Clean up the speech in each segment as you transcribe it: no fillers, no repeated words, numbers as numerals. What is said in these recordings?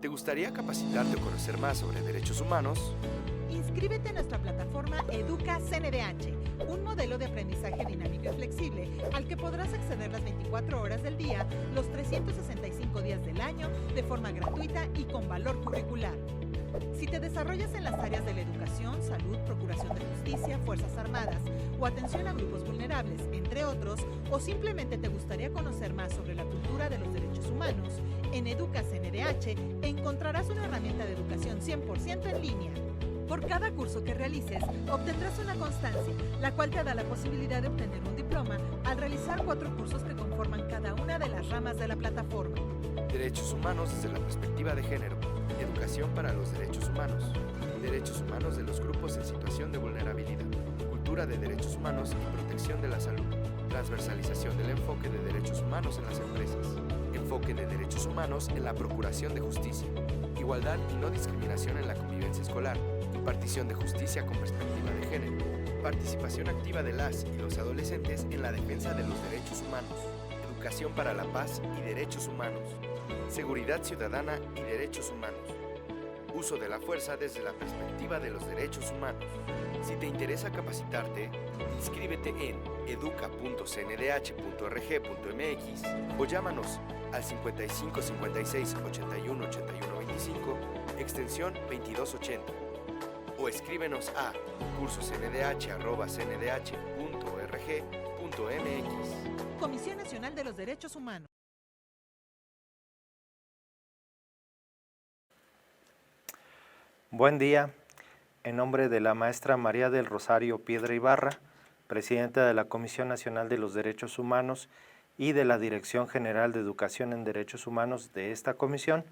¿Te gustaría capacitarte o conocer más sobre derechos humanos? Inscríbete en nuestra plataforma Educa CNDH, un modelo de aprendizaje dinámico y flexible al que podrás acceder las 24 horas del día, los 365 días del año, de forma gratuita y con valor curricular. Si te desarrollas en las áreas de la educación, salud, procuración de justicia, Fuerzas Armadas o atención a grupos vulnerables, entre otros, o simplemente te gustaría conocer más sobre la cultura de los derechos humanos, en Educa CNDH encontrarás una herramienta de educación 100% en línea. Por cada curso que realices, obtendrás una constancia, la cual te da la posibilidad de obtener un diploma al realizar 4 cursos que conforman cada una de las ramas de la plataforma. Derechos humanos desde la perspectiva de género. Educación para los derechos humanos. Derechos humanos de los grupos en situación de vulnerabilidad. Cultura de derechos humanos y protección de la salud. Transversalización del enfoque de derechos humanos en las empresas. Enfoque de derechos humanos en la procuración de justicia. Igualdad y no discriminación en la convivencia escolar. Impartición de justicia con perspectiva de género. Participación activa de las y los adolescentes en la defensa de los derechos humanos. Educación para la paz y derechos humanos. Seguridad ciudadana y derechos humanos. Uso de la fuerza desde la perspectiva de los derechos humanos. Si te interesa capacitarte, inscríbete en educa.cndh.rg.mx o llámanos al 55 56 81 81 25, extensión 2280. O escríbenos a cursosndh@cndh.rg.mx. Comisión Nacional de los Derechos Humanos. Buen día. En nombre de la maestra María del Rosario Piedra Ibarra, presidenta de la Comisión Nacional de los Derechos Humanos y de la Dirección General de Educación en Derechos Humanos de esta comisión,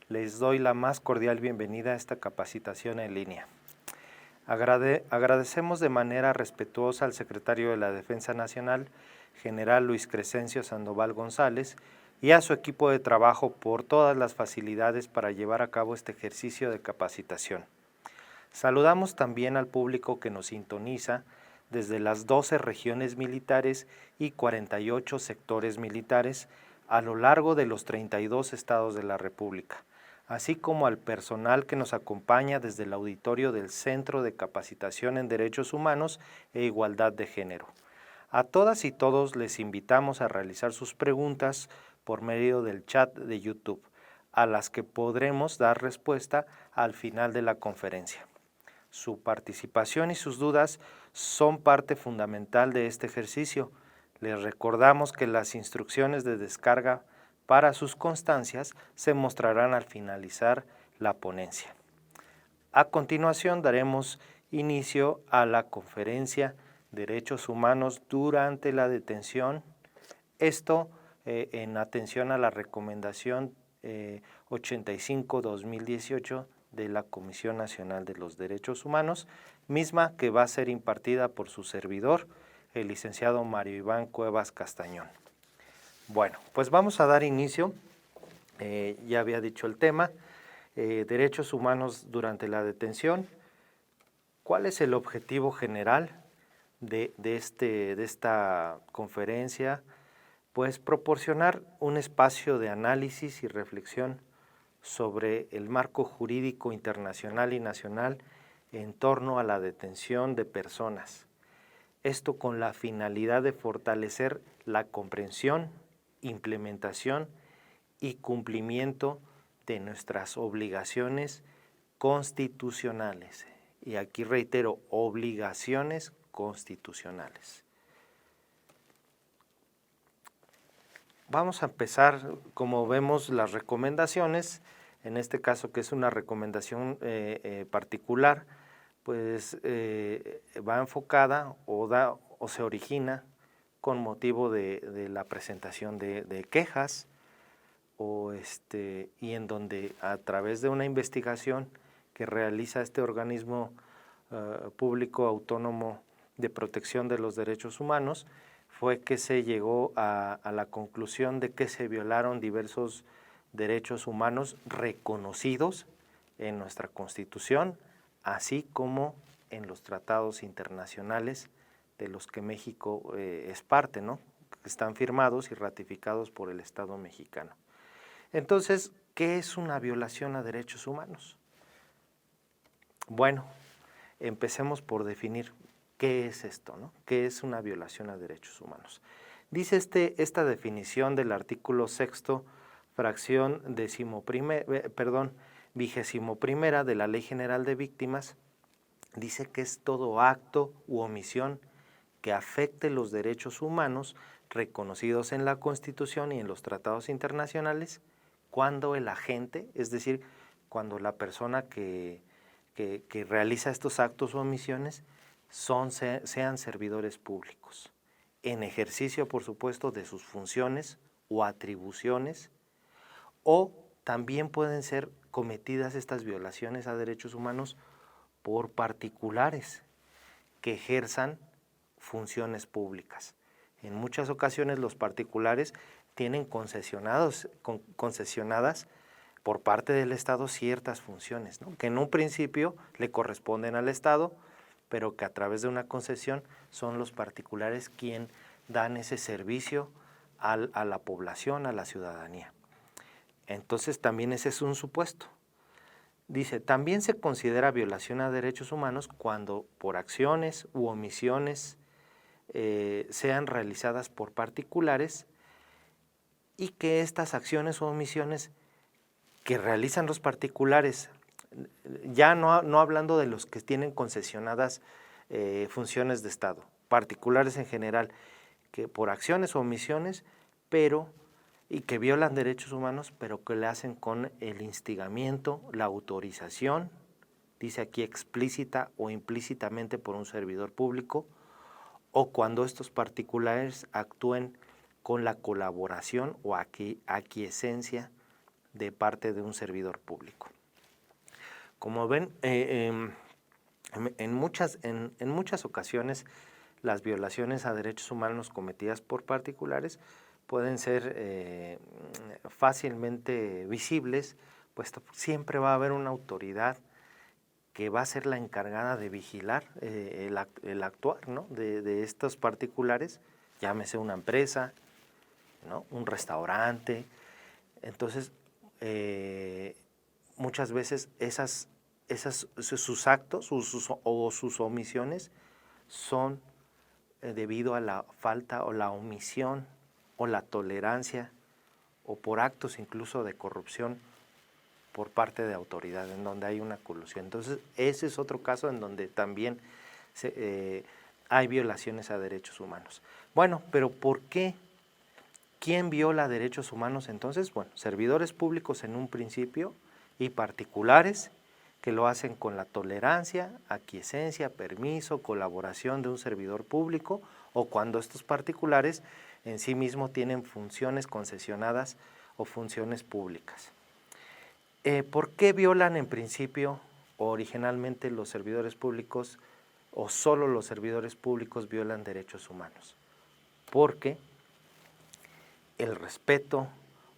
les doy la más cordial bienvenida a esta capacitación en línea. Agradecemos de manera respetuosa al secretario de la Defensa Nacional, general Luis Crescencio Sandoval González, y a su equipo de trabajo por todas las facilidades para llevar a cabo este ejercicio de capacitación. Saludamos también al público que nos sintoniza desde las 12 regiones militares y 48 sectores militares a lo largo de los 32 estados de la República, así como al personal que nos acompaña desde el auditorio del Centro de Capacitación en Derechos Humanos e Igualdad de Género. A todas y todos les invitamos a realizar sus preguntas por medio del chat de YouTube, a las que podremos dar respuesta al final de la conferencia. Su participación y sus dudas son parte fundamental de este ejercicio. Les recordamos que las instrucciones de descarga para sus constancias se mostrarán al finalizar la ponencia. A continuación daremos inicio a la conferencia Derechos Humanos durante la detención. Esto en atención a la recomendación 85-2018 de la Comisión Nacional de los Derechos Humanos, misma que va a ser impartida por su servidor, el licenciado Mario Iván Cuevas Castañón. Bueno, pues vamos a dar inicio, ya había dicho el tema, derechos humanos durante la detención. ¿Cuál es el objetivo general de esta conferencia? Pues proporcionar un espacio de análisis y reflexión sobre el marco jurídico internacional y nacional en torno a la detención de personas. Esto con la finalidad de fortalecer la comprensión, implementación y cumplimiento de nuestras obligaciones constitucionales. Y aquí reitero, obligaciones constitucionales. Vamos a empezar, como vemos, las recomendaciones, en este caso que es una recomendación particular, pues va enfocada o se origina con motivo de la presentación de quejas y en donde a través de una investigación que realiza este organismo público autónomo de protección de los derechos humanos, fue que se llegó a la conclusión de que se violaron diversos derechos humanos reconocidos en nuestra Constitución, así como en los tratados internacionales de los que México es parte, ¿no? Que están firmados y ratificados por el Estado mexicano. Entonces, ¿qué es una violación a derechos humanos? Bueno, empecemos por definir qué es esto, ¿no? ¿Qué es una violación a derechos humanos? Dice esta definición del artículo 6º, fracción 21ª de la Ley General de Víctimas, dice que es todo acto u omisión que afecte los derechos humanos reconocidos en la Constitución y en los tratados internacionales cuando el agente, es decir, cuando la persona que realiza estos actos o omisiones sean servidores públicos, en ejercicio, por supuesto, de sus funciones o atribuciones, o también pueden ser cometidas estas violaciones a derechos humanos por particulares que ejerzan funciones públicas. En muchas ocasiones los particulares tienen concesionadas por parte del Estado ciertas funciones, ¿no? Que en un principio le corresponden al Estado, pero que a través de una concesión son los particulares quien dan ese servicio a la población, a la ciudadanía. Entonces también ese es un supuesto. Dice, también se considera violación a derechos humanos cuando por acciones u omisiones sean realizadas por particulares y que estas acciones o omisiones que realizan los particulares, ya no hablando de los que tienen concesionadas funciones de Estado, particulares en general, que por acciones o omisiones, y que violan derechos humanos, pero que le hacen con el instigamiento, la autorización, dice aquí explícita o implícitamente por un servidor público, o cuando estos particulares actúen con la colaboración o aquiescencia de parte de un servidor público. Como ven, en muchas ocasiones las violaciones a derechos humanos cometidas por particulares pueden ser fácilmente visibles, puesto que siempre va a haber una autoridad que va a ser la encargada de vigilar el actuar, ¿no? de estos particulares, llámese una empresa, ¿no? Un restaurante. Entonces, muchas veces sus actos o sus omisiones son debido a la falta o la omisión o la tolerancia o por actos incluso de corrupción por parte de autoridad, en donde hay una colusión. Entonces, ese es otro caso en donde también hay violaciones a derechos humanos. Bueno, pero ¿por qué? ¿Quién viola derechos humanos entonces? Bueno, servidores públicos en un principio y particulares que lo hacen con la tolerancia, aquiescencia, permiso, colaboración de un servidor público, o cuando estos particulares en sí mismos tienen funciones concesionadas o funciones públicas. ¿Por qué violan en principio o originalmente los servidores públicos o solo los servidores públicos violan derechos humanos? Porque el respeto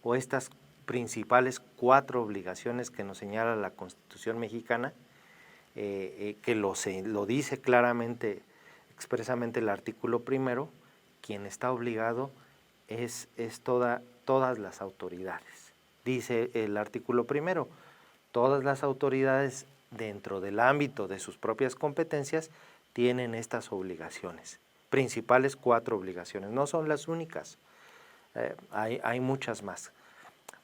o estas principales 4 obligaciones que nos señala la Constitución mexicana, que lo dice claramente, expresamente el artículo 1, quien está obligado es todas las autoridades. Dice el artículo 1, todas las autoridades dentro del ámbito de sus propias competencias tienen estas obligaciones, principales 4 obligaciones, no son las únicas, hay muchas más,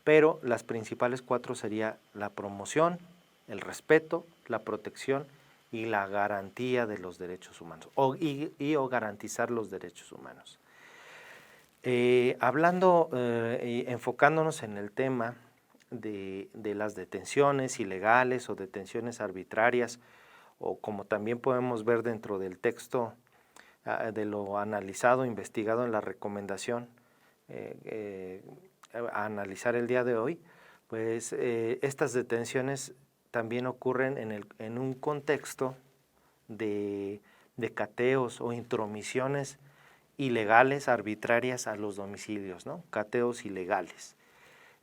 pero las principales 4 sería la promoción, el respeto, la protección y la garantía de los derechos humanos, o garantizar los derechos humanos. Enfocándonos en el tema de las detenciones ilegales o detenciones arbitrarias, o como también podemos ver dentro del texto de lo analizado, investigado en la recomendación a analizar el día de hoy, pues estas detenciones también ocurren en un contexto de cateos o intromisiones ilegales, arbitrarias a los domicilios, ¿no? Cateos ilegales.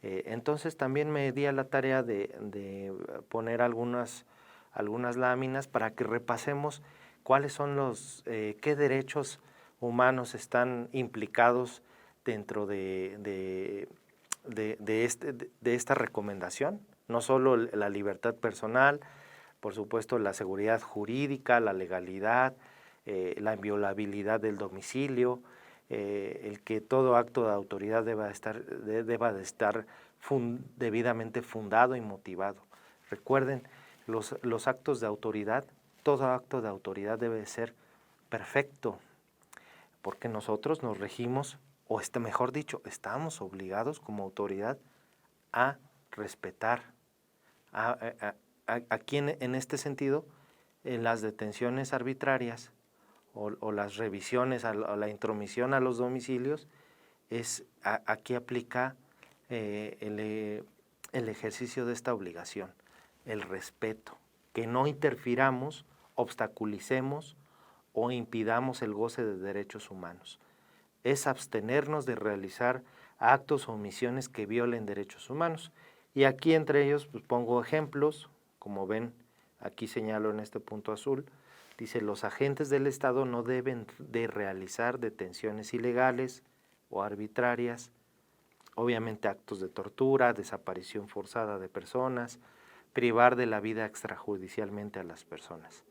Entonces también me di a la tarea de poner algunas láminas para que repasemos cuáles son qué derechos humanos están implicados dentro de de esta recomendación, no solo la libertad personal, por supuesto la seguridad jurídica, la legalidad, la inviolabilidad del domicilio, el que todo acto de autoridad deba de estar debidamente fundado y motivado. Recuerden, los actos de autoridad, todo acto de autoridad debe ser perfecto, porque nosotros nos regimos, o mejor dicho, estamos obligados como autoridad a respetar. Aquí en este sentido, en las detenciones arbitrarias o las revisiones o la intromisión a los domicilios, aquí aplica el ejercicio de esta obligación, el respeto, que no interfiramos, obstaculicemos o impidamos el goce de derechos humanos. Es abstenernos de realizar actos o omisiones que violen derechos humanos. Y aquí entre ellos pues, pongo ejemplos, como ven, aquí señalo en este punto azul, dice: los agentes del Estado no deben de realizar detenciones ilegales o arbitrarias, obviamente actos de tortura, desaparición forzada de personas, privar de la vida extrajudicialmente a las personas.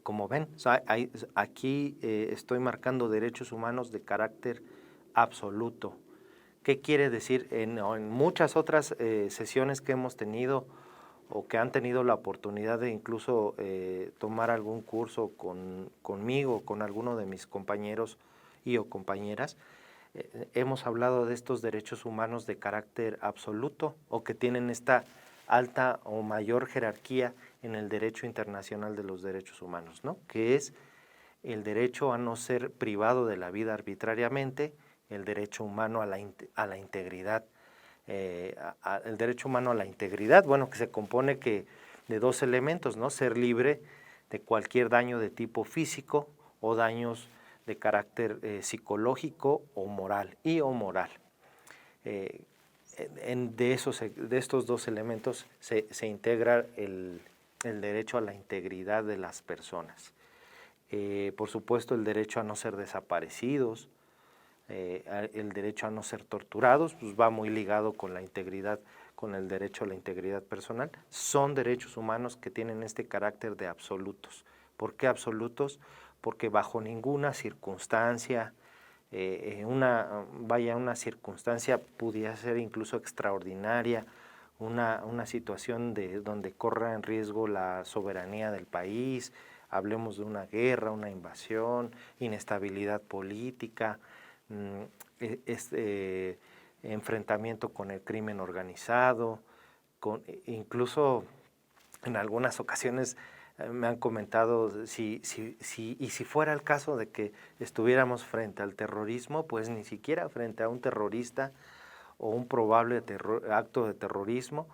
Como ven, aquí estoy marcando derechos humanos de carácter absoluto. ¿Qué quiere decir? En muchas otras sesiones que hemos tenido o que han tenido la oportunidad de incluso tomar algún curso conmigo, con alguno de mis compañeros y o compañeras, hemos hablado de estos derechos humanos de carácter absoluto o que tienen esta alta o mayor jerarquía en el derecho internacional de los derechos humanos, ¿no? Que es el derecho a no ser privado de la vida arbitrariamente, el derecho humano a la integridad, el derecho humano a la integridad, bueno, que se compone de dos elementos, ¿no? Ser libre de cualquier daño de tipo físico o daños de carácter psicológico o moral de estos dos elementos se integra el derecho a la integridad de las personas. Por supuesto, el derecho a no ser desaparecidos, el derecho a no ser torturados, pues va muy ligado con la integridad, con el derecho a la integridad personal. Son derechos humanos que tienen este carácter de absolutos. ¿Por qué absolutos? Porque bajo ninguna circunstancia, una circunstancia pudiera ser incluso extraordinaria, una situación donde corra en riesgo la soberanía del país, hablemos de una guerra, una invasión, inestabilidad política, enfrentamiento con el crimen organizado, incluso en algunas ocasiones me han comentado si fuera el caso de que estuviéramos frente al terrorismo, pues ni siquiera frente a un terrorista o un probable acto de terrorismo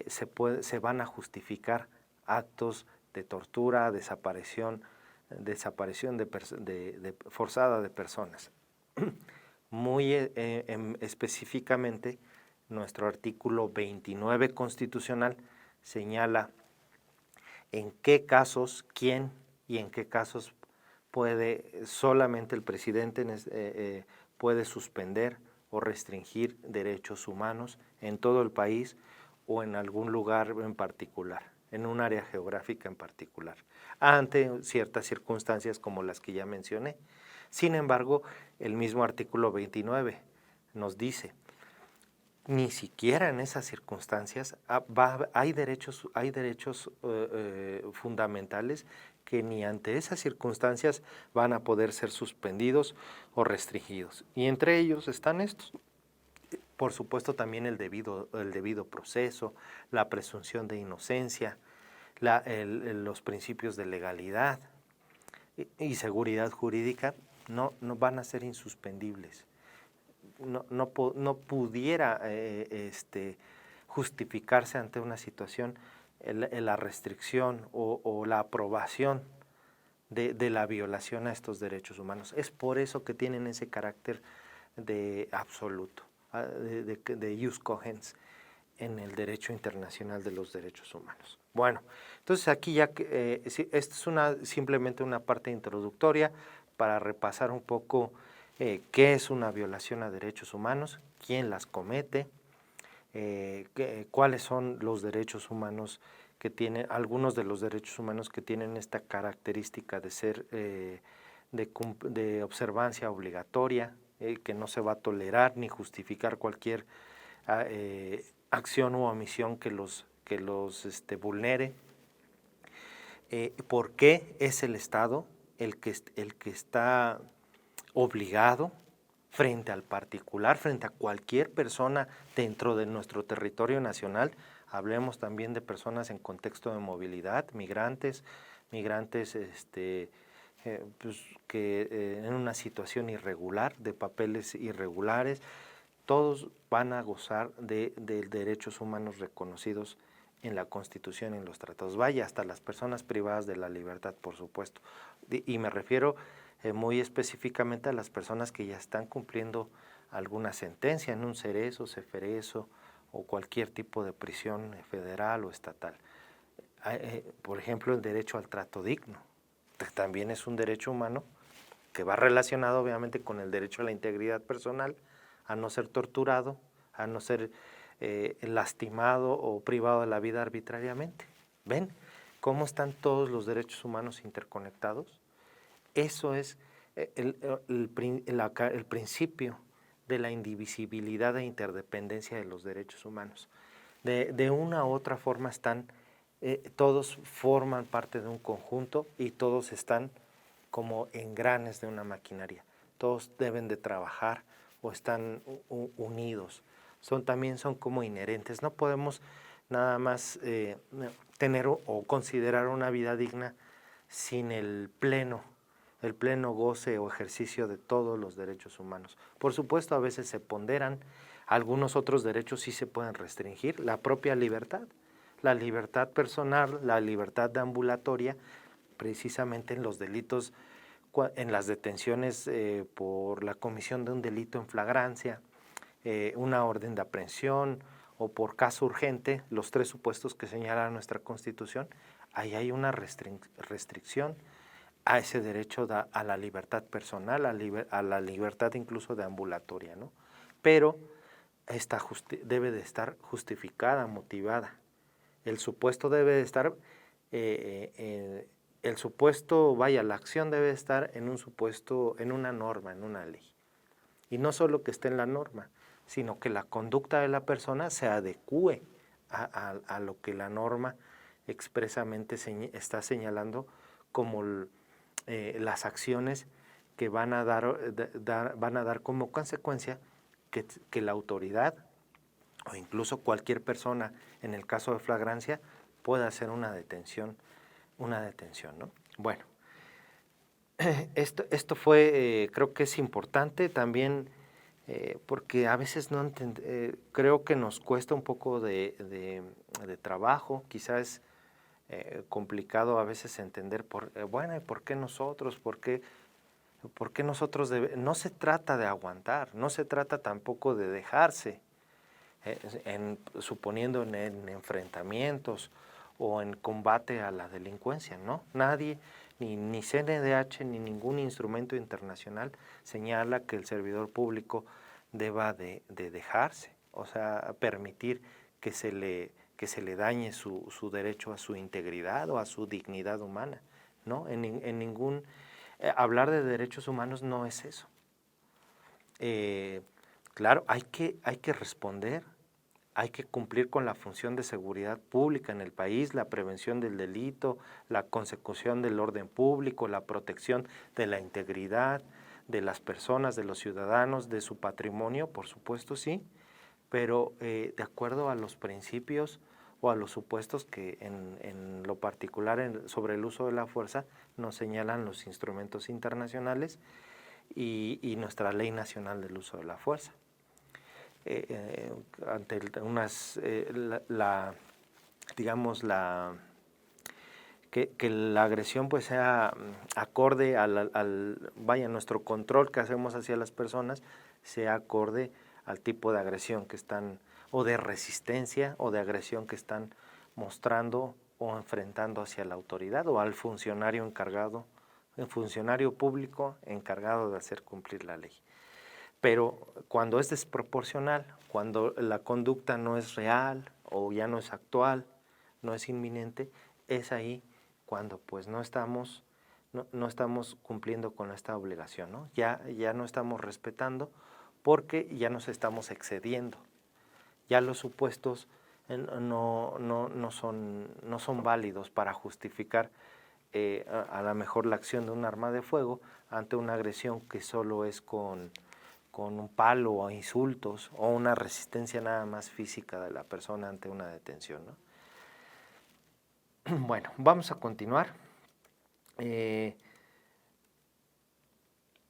se van a justificar actos de tortura, desaparición forzada de personas. Muy específicamente, nuestro artículo 29 constitucional señala en qué casos, quién y en qué casos solamente el presidente puede suspender o restringir derechos humanos en todo el país o en algún lugar en particular, en un área geográfica en particular, ante ciertas circunstancias como las que ya mencioné. Sin embargo, el mismo artículo 29 nos dice, ni siquiera en esas circunstancias hay derechos fundamentales que ni ante esas circunstancias van a poder ser suspendidos o restringidos. Y entre ellos están estos. Por supuesto también el debido proceso, la presunción de inocencia, los principios de legalidad y seguridad jurídica no van a ser insuspendibles. No pudiera justificarse ante una situación la restricción o la aprobación de la violación a estos derechos humanos. Es por eso que tienen ese carácter de absoluto, de jus cogens en el derecho internacional de los derechos humanos. Bueno, entonces aquí ya esta es simplemente una parte introductoria para repasar un poco qué es una violación a derechos humanos, quién las comete, cuáles son los derechos humanos que tienen, algunos de los derechos humanos que tienen esta característica de ser de observancia obligatoria, que no se va a tolerar ni justificar cualquier acción u omisión que los vulnere. ¿Por qué es el Estado el que está obligado frente al particular, frente a cualquier persona dentro de nuestro territorio nacional? Hablemos también de personas en contexto de movilidad, migrantes pues, que en una situación irregular, de papeles irregulares, todos van a gozar de derechos humanos reconocidos en la Constitución y en los tratados. Vaya, hasta las personas privadas de la libertad, por supuesto. Y me refiero muy específicamente a las personas que ya están cumpliendo alguna sentencia en un cerezo, ceferezo o cualquier tipo de prisión federal o estatal. Por ejemplo, el derecho al trato digno, que también es un derecho humano que va relacionado obviamente con el derecho a la integridad personal, a no ser torturado, a no ser lastimado o privado de la vida arbitrariamente. ¿Ven cómo están todos los derechos humanos interconectados? Eso es el principio de la indivisibilidad e interdependencia de los derechos humanos. De una u otra forma todos forman parte de un conjunto y todos están como engranes de una maquinaria. Todos deben de trabajar o están unidos. También son como inherentes. No podemos nada más tener o considerar una vida digna sin el pleno goce o ejercicio de todos los derechos humanos. Por supuesto, a veces se ponderan, algunos otros derechos sí se pueden restringir, la propia libertad, la libertad personal, la libertad deambulatoria, precisamente en los delitos, en las detenciones por la comisión de un delito en flagrancia, una orden de aprehensión o por caso urgente, los 3 supuestos que señala nuestra Constitución, ahí hay una restricción a ese derecho a la libertad personal, a la libertad incluso deambulatoria, ¿no? Pero debe de estar justificada, motivada. El supuesto debe de estar, la acción debe de estar en un supuesto, en una norma, en una ley. Y no solo que esté en la norma, sino que la conducta de la persona se adecúe a lo que la norma expresamente está señalando como las acciones que van a dar como consecuencia que la autoridad o incluso cualquier persona, en el caso de flagrancia, pueda hacer una detención, ¿no? Bueno, esto fue, creo que es importante también, porque a veces creo que nos cuesta un poco de trabajo, quizás complicado a veces entender, ¿por qué nosotros? ¿Por qué nosotros no se trata de aguantar, no se trata tampoco de dejarse, suponiendo en enfrentamientos o en combate a la delincuencia, ¿no? Nadie, ni CNDH, ni ningún instrumento internacional señala que el servidor público deba de dejarse, o sea, permitir que se le dañe su derecho a su integridad o a su dignidad humana, ¿no? En ningún... hablar de derechos humanos no es eso. Claro, hay que responder, hay que cumplir con la función de seguridad pública en el país, la prevención del delito, la consecución del orden público, la protección de la integridad de las personas, de los ciudadanos, de su patrimonio, por supuesto sí, pero de acuerdo a los principios o a los supuestos que en lo particular sobre el uso de la fuerza nos señalan los instrumentos internacionales y nuestra Ley Nacional del Uso de la Fuerza. Ante que la agresión pues sea acorde nuestro control que hacemos hacia las personas sea acorde al tipo de agresión que están, o de resistencia o de agresión que están mostrando o enfrentando hacia la autoridad o al funcionario encargado un funcionario público encargado de hacer cumplir la ley. Pero cuando es desproporcional, cuando la conducta no es real o ya no es actual, no es inminente, es ahí cuando pues no estamos cumpliendo con esta obligación, ¿no? Ya no estamos respetando porque ya nos estamos excediendo. Ya los supuestos no son válidos para justificar a lo mejor la acción de un arma de fuego ante una agresión que solo es con un palo o insultos o una resistencia nada más física de la persona ante una detención, ¿no? Bueno, vamos a continuar.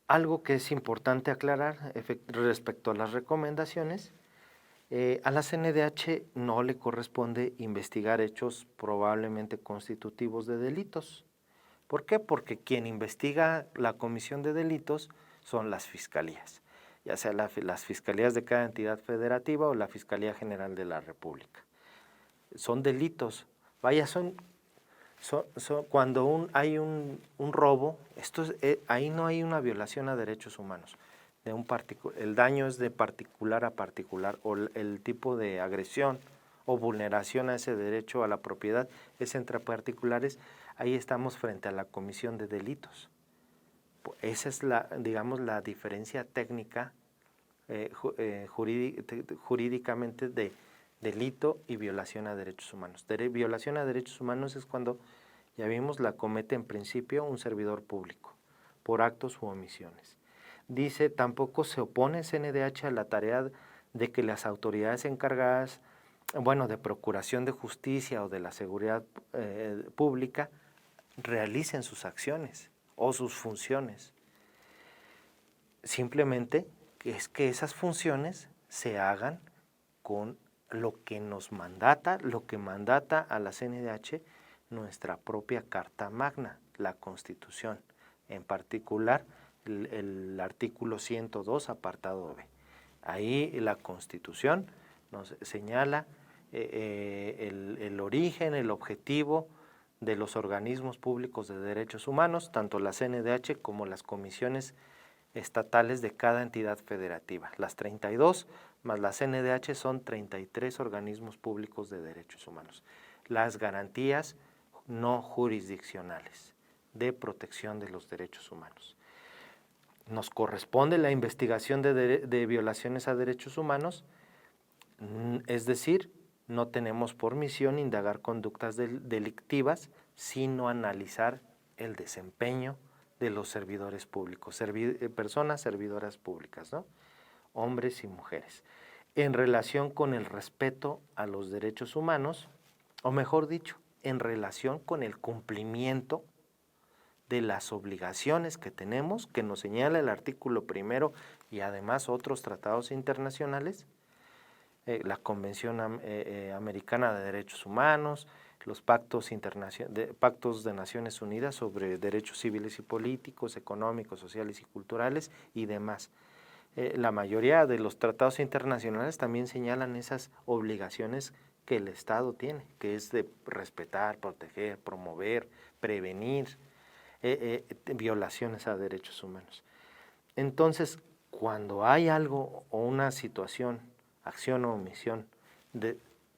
Algo que es importante aclarar respecto a las recomendaciones, a la CNDH no le corresponde investigar hechos probablemente constitutivos de delitos. ¿Por qué? Porque quien investiga la comisión de delitos son las fiscalías, ya sea las fiscalías de cada entidad federativa o la Fiscalía General de la República. Son delitos, vaya, cuando hay un robo, ahí no hay una violación a derechos humanos. El daño es de particular a particular, o el tipo de agresión o vulneración a ese derecho a la propiedad es entre particulares. Ahí estamos frente a la comisión de delitos. Esa es la diferencia técnica jurídicamente de delito y violación a derechos humanos. Violación a derechos humanos es cuando, ya vimos, la comete en principio un servidor público por actos u omisiones. Dice, tampoco se opone CNDH a la tarea de que las autoridades encargadas, de procuración de justicia o de la seguridad pública realicen sus acciones o sus funciones. Simplemente es que esas funciones se hagan con lo que nos mandata, lo que mandata a la CNDH nuestra propia Carta Magna, la Constitución, en particular el artículo 102, apartado B. Ahí la Constitución nos señala el origen, el objetivo de los organismos públicos de derechos humanos, tanto la CNDH como las comisiones estatales de cada entidad federativa. Las 32 más la CNDH son 33 organismos públicos de derechos humanos. Las garantías no jurisdiccionales de protección de los derechos humanos. Nos corresponde la investigación de violaciones a derechos humanos, es decir, no tenemos por misión indagar conductas delictivas, sino analizar el desempeño de los servidores públicos, personas servidoras públicas, ¿no? Hombres y mujeres, en relación con el respeto a los derechos humanos, o mejor dicho, en relación con el cumplimiento de las obligaciones que tenemos, que nos señala el artículo 1 y además otros tratados internacionales, la Convención Americana de Derechos Humanos, los pactos de Naciones Unidas sobre derechos civiles y políticos, económicos, sociales y culturales y demás. La mayoría de los tratados internacionales también señalan esas obligaciones que el Estado tiene, que es de respetar, proteger, promover, prevenir violaciones a derechos humanos. Entonces, cuando hay algo o una situación, acción o omisión,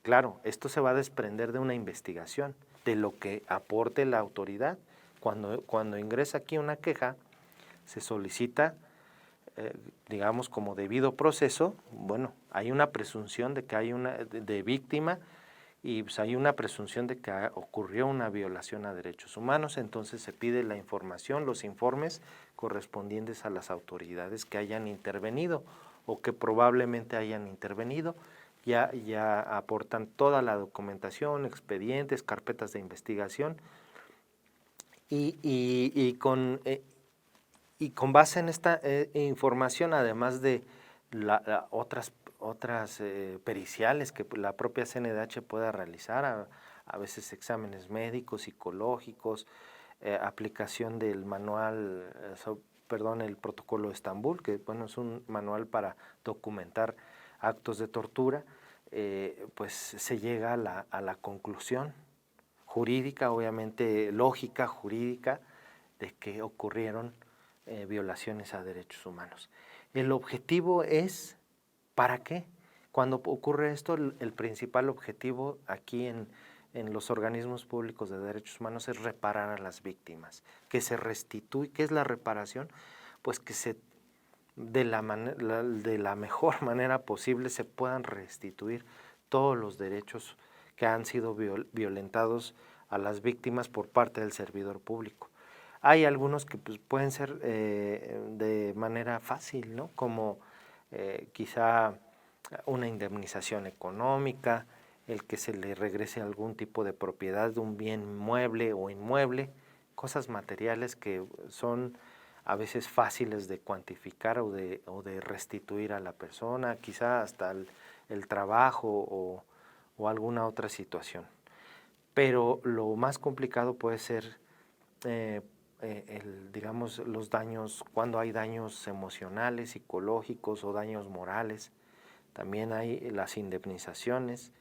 claro, esto se va a desprender de una investigación, de lo que aporte la autoridad. Cuando ingresa aquí una queja, se solicita, digamos, como debido proceso, hay una presunción de que hay de víctima y pues hay una presunción de que ocurrió una violación a derechos humanos, entonces se pide la información, los informes correspondientes a las autoridades que hayan intervenido o que probablemente hayan intervenido, ya aportan toda la documentación, expedientes, carpetas de investigación y con base en esta información, además de otras periciales que la propia CNDH pueda realizar, a veces exámenes médicos, psicológicos, aplicación del manual, el protocolo de Estambul, que es un manual para documentar actos de tortura, pues se llega a la conclusión jurídica, obviamente lógica, jurídica, de que ocurrieron violaciones a derechos humanos. El objetivo es, ¿para qué? Cuando ocurre esto, el principal objetivo aquí en los organismos públicos de derechos humanos es reparar a las víctimas, que se restituye. ¿Qué es la reparación? Pues que de la mejor manera posible se puedan restituir todos los derechos que han sido violentados a las víctimas por parte del servidor público. Hay algunos que pues, pueden ser de manera fácil, ¿no? Como quizá una indemnización económica, el que se le regrese algún tipo de propiedad de un bien mueble o inmueble, cosas materiales que son a veces fáciles de cuantificar o de restituir a la persona, quizá hasta el trabajo o alguna otra situación. Pero lo más complicado puede ser, digamos, los daños, cuando hay daños emocionales, psicológicos o daños morales. También hay las indemnizaciones,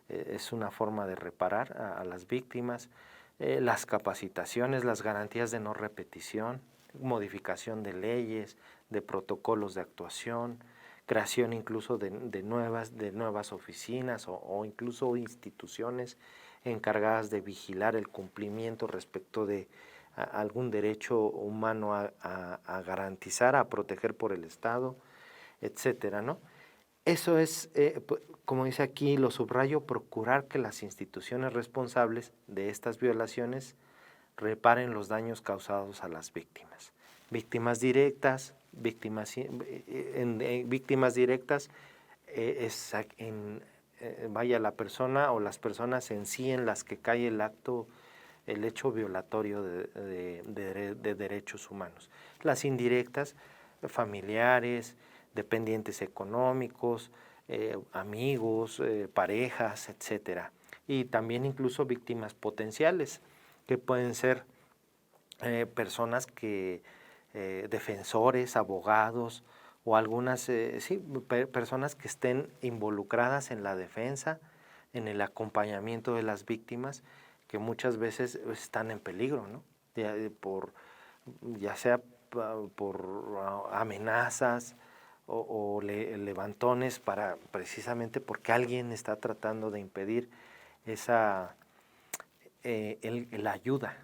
es una forma de reparar a las víctimas, las capacitaciones, las garantías de no repetición, modificación de leyes, de protocolos de actuación, creación incluso de nuevas oficinas o incluso instituciones encargadas de vigilar el cumplimiento respecto de algún derecho humano a garantizar, a proteger por el Estado, etcétera, ¿no? Eso es, como dice aquí, lo subrayo, procurar que las instituciones responsables de estas violaciones reparen los daños causados a las víctimas. Víctimas directas, víctimas directas, vaya la persona o las personas en sí en las que cae el hecho violatorio de derechos humanos. Las indirectas, familiares, dependientes económicos, amigos, parejas, etcétera. Y también incluso víctimas potenciales, que pueden ser personas que, defensores, abogados, o algunas personas que estén involucradas en la defensa, en el acompañamiento de las víctimas, que muchas veces están en peligro, ¿no? Ya sea por amenazas o levantones precisamente porque alguien está tratando de impedir la ayuda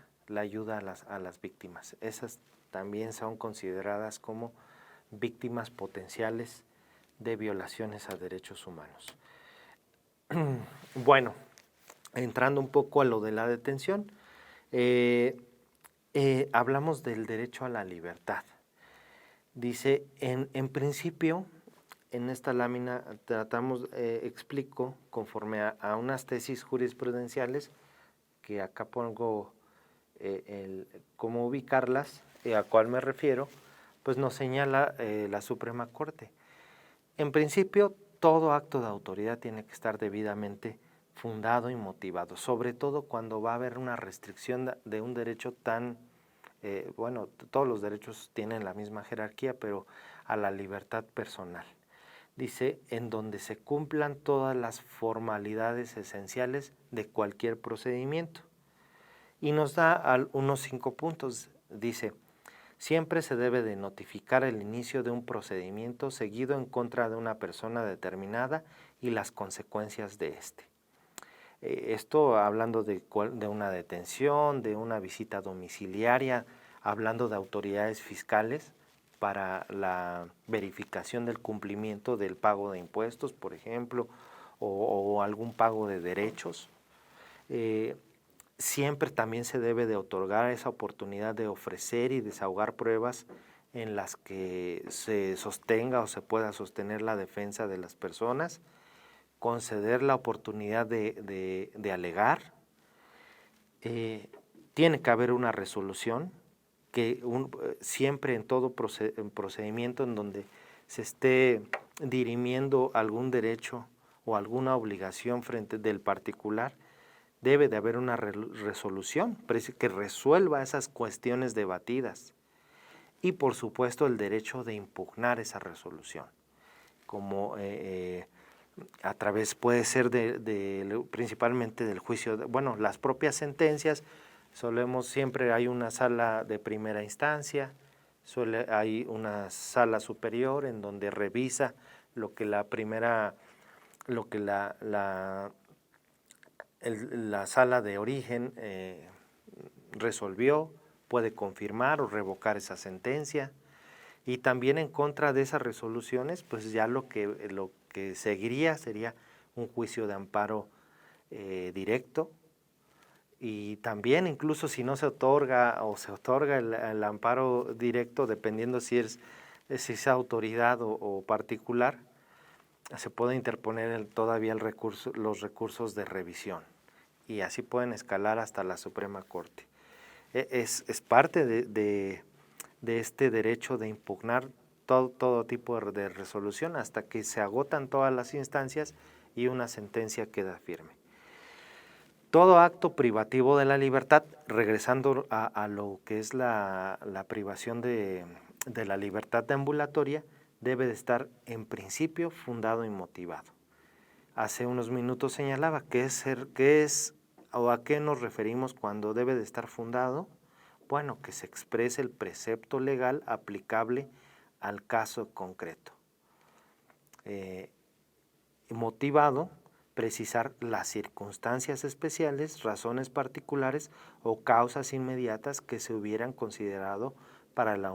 a las víctimas. Esas también son consideradas como víctimas potenciales de violaciones a derechos humanos. Bueno, entrando un poco a lo de la detención, hablamos del derecho a la libertad. Dice, en principio, en esta lámina explico, conforme a unas tesis jurisprudenciales, que acá pongo cómo ubicarlas, a cuál me refiero, pues nos señala la Suprema Corte. En principio, todo acto de autoridad tiene que estar debidamente fundado y motivado, sobre todo cuando va a haber una restricción de un derecho tan, todos los derechos tienen la misma jerarquía, pero a la libertad personal. Dice, en donde se cumplan todas las formalidades esenciales de cualquier procedimiento. Y nos da unos 5 puntos. Dice, siempre se debe de notificar el inicio de un procedimiento seguido en contra de una persona determinada y las consecuencias de este. Esto hablando de una detención, de una visita domiciliaria, hablando de autoridades fiscales para la verificación del cumplimiento del pago de impuestos, por ejemplo, o algún pago de derechos. Siempre también se debe de otorgar esa oportunidad de ofrecer y desahogar pruebas en las que se sostenga o se pueda sostener la defensa de las personas, conceder la oportunidad de alegar. Tiene que haber una resolución, que siempre en todo procedimiento en donde se esté dirimiendo algún derecho o alguna obligación frente del particular, debe de haber una resolución que resuelva esas cuestiones debatidas y por supuesto el derecho de impugnar esa resolución, como a través puede ser principalmente del juicio, las propias sentencias, Siempre hay una sala de primera instancia, hay una sala superior en donde revisa lo que la sala de origen resolvió, puede confirmar o revocar esa sentencia, y también en contra de esas resoluciones, pues ya lo que seguiría sería un juicio de amparo directo, y también incluso si no se otorga o se otorga el amparo directo, dependiendo si es autoridad o particular, se puede interponer todavía los recursos de revisión, y así pueden escalar hasta la Suprema Corte. Es parte de este derecho de impugnar todo tipo de resolución hasta que se agotan todas las instancias y una sentencia queda firme. Todo acto privativo de la libertad, regresando a lo que es la privación de la libertad ambulatoria, debe de estar en principio fundado y motivado. Hace unos minutos señalaba qué es o a qué nos referimos cuando debe de estar fundado. Bueno, que se exprese el precepto legal aplicable al caso concreto. Motivado, precisar las circunstancias especiales, razones particulares o causas inmediatas que se hubieran considerado para la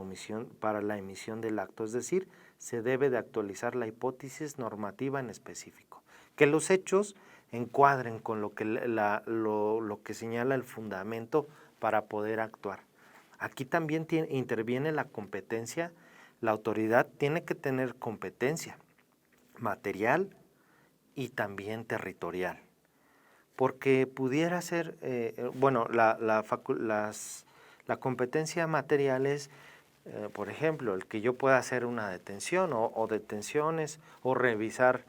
emisión del acto. Es decir, se debe de actualizar la hipótesis normativa en específico. Que los hechos encuadren con lo que señala el fundamento para poder actuar. Aquí también interviene la competencia. La autoridad tiene que tener competencia material y también territorial, porque pudiera ser, la competencia material es, por ejemplo, el que yo pueda hacer una detención o detenciones, o revisar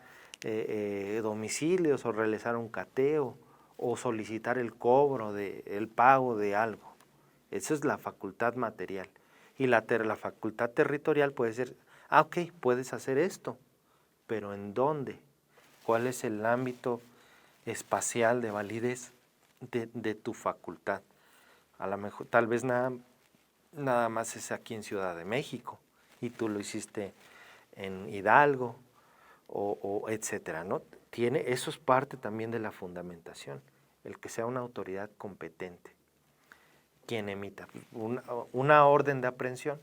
domicilios, o realizar un cateo, o solicitar el cobro, el pago de algo. Esa es la facultad material. Y la facultad territorial puede ser, ok, puedes hacer esto, pero ¿en dónde? ¿Cuál es el ámbito espacial de validez de tu facultad? A lo mejor, tal vez nada más es aquí en Ciudad de México y tú lo hiciste en Hidalgo o etcétera, ¿no? Eso es parte también de la fundamentación, el que sea una autoridad competente. ¿Quién emita una orden de aprehensión?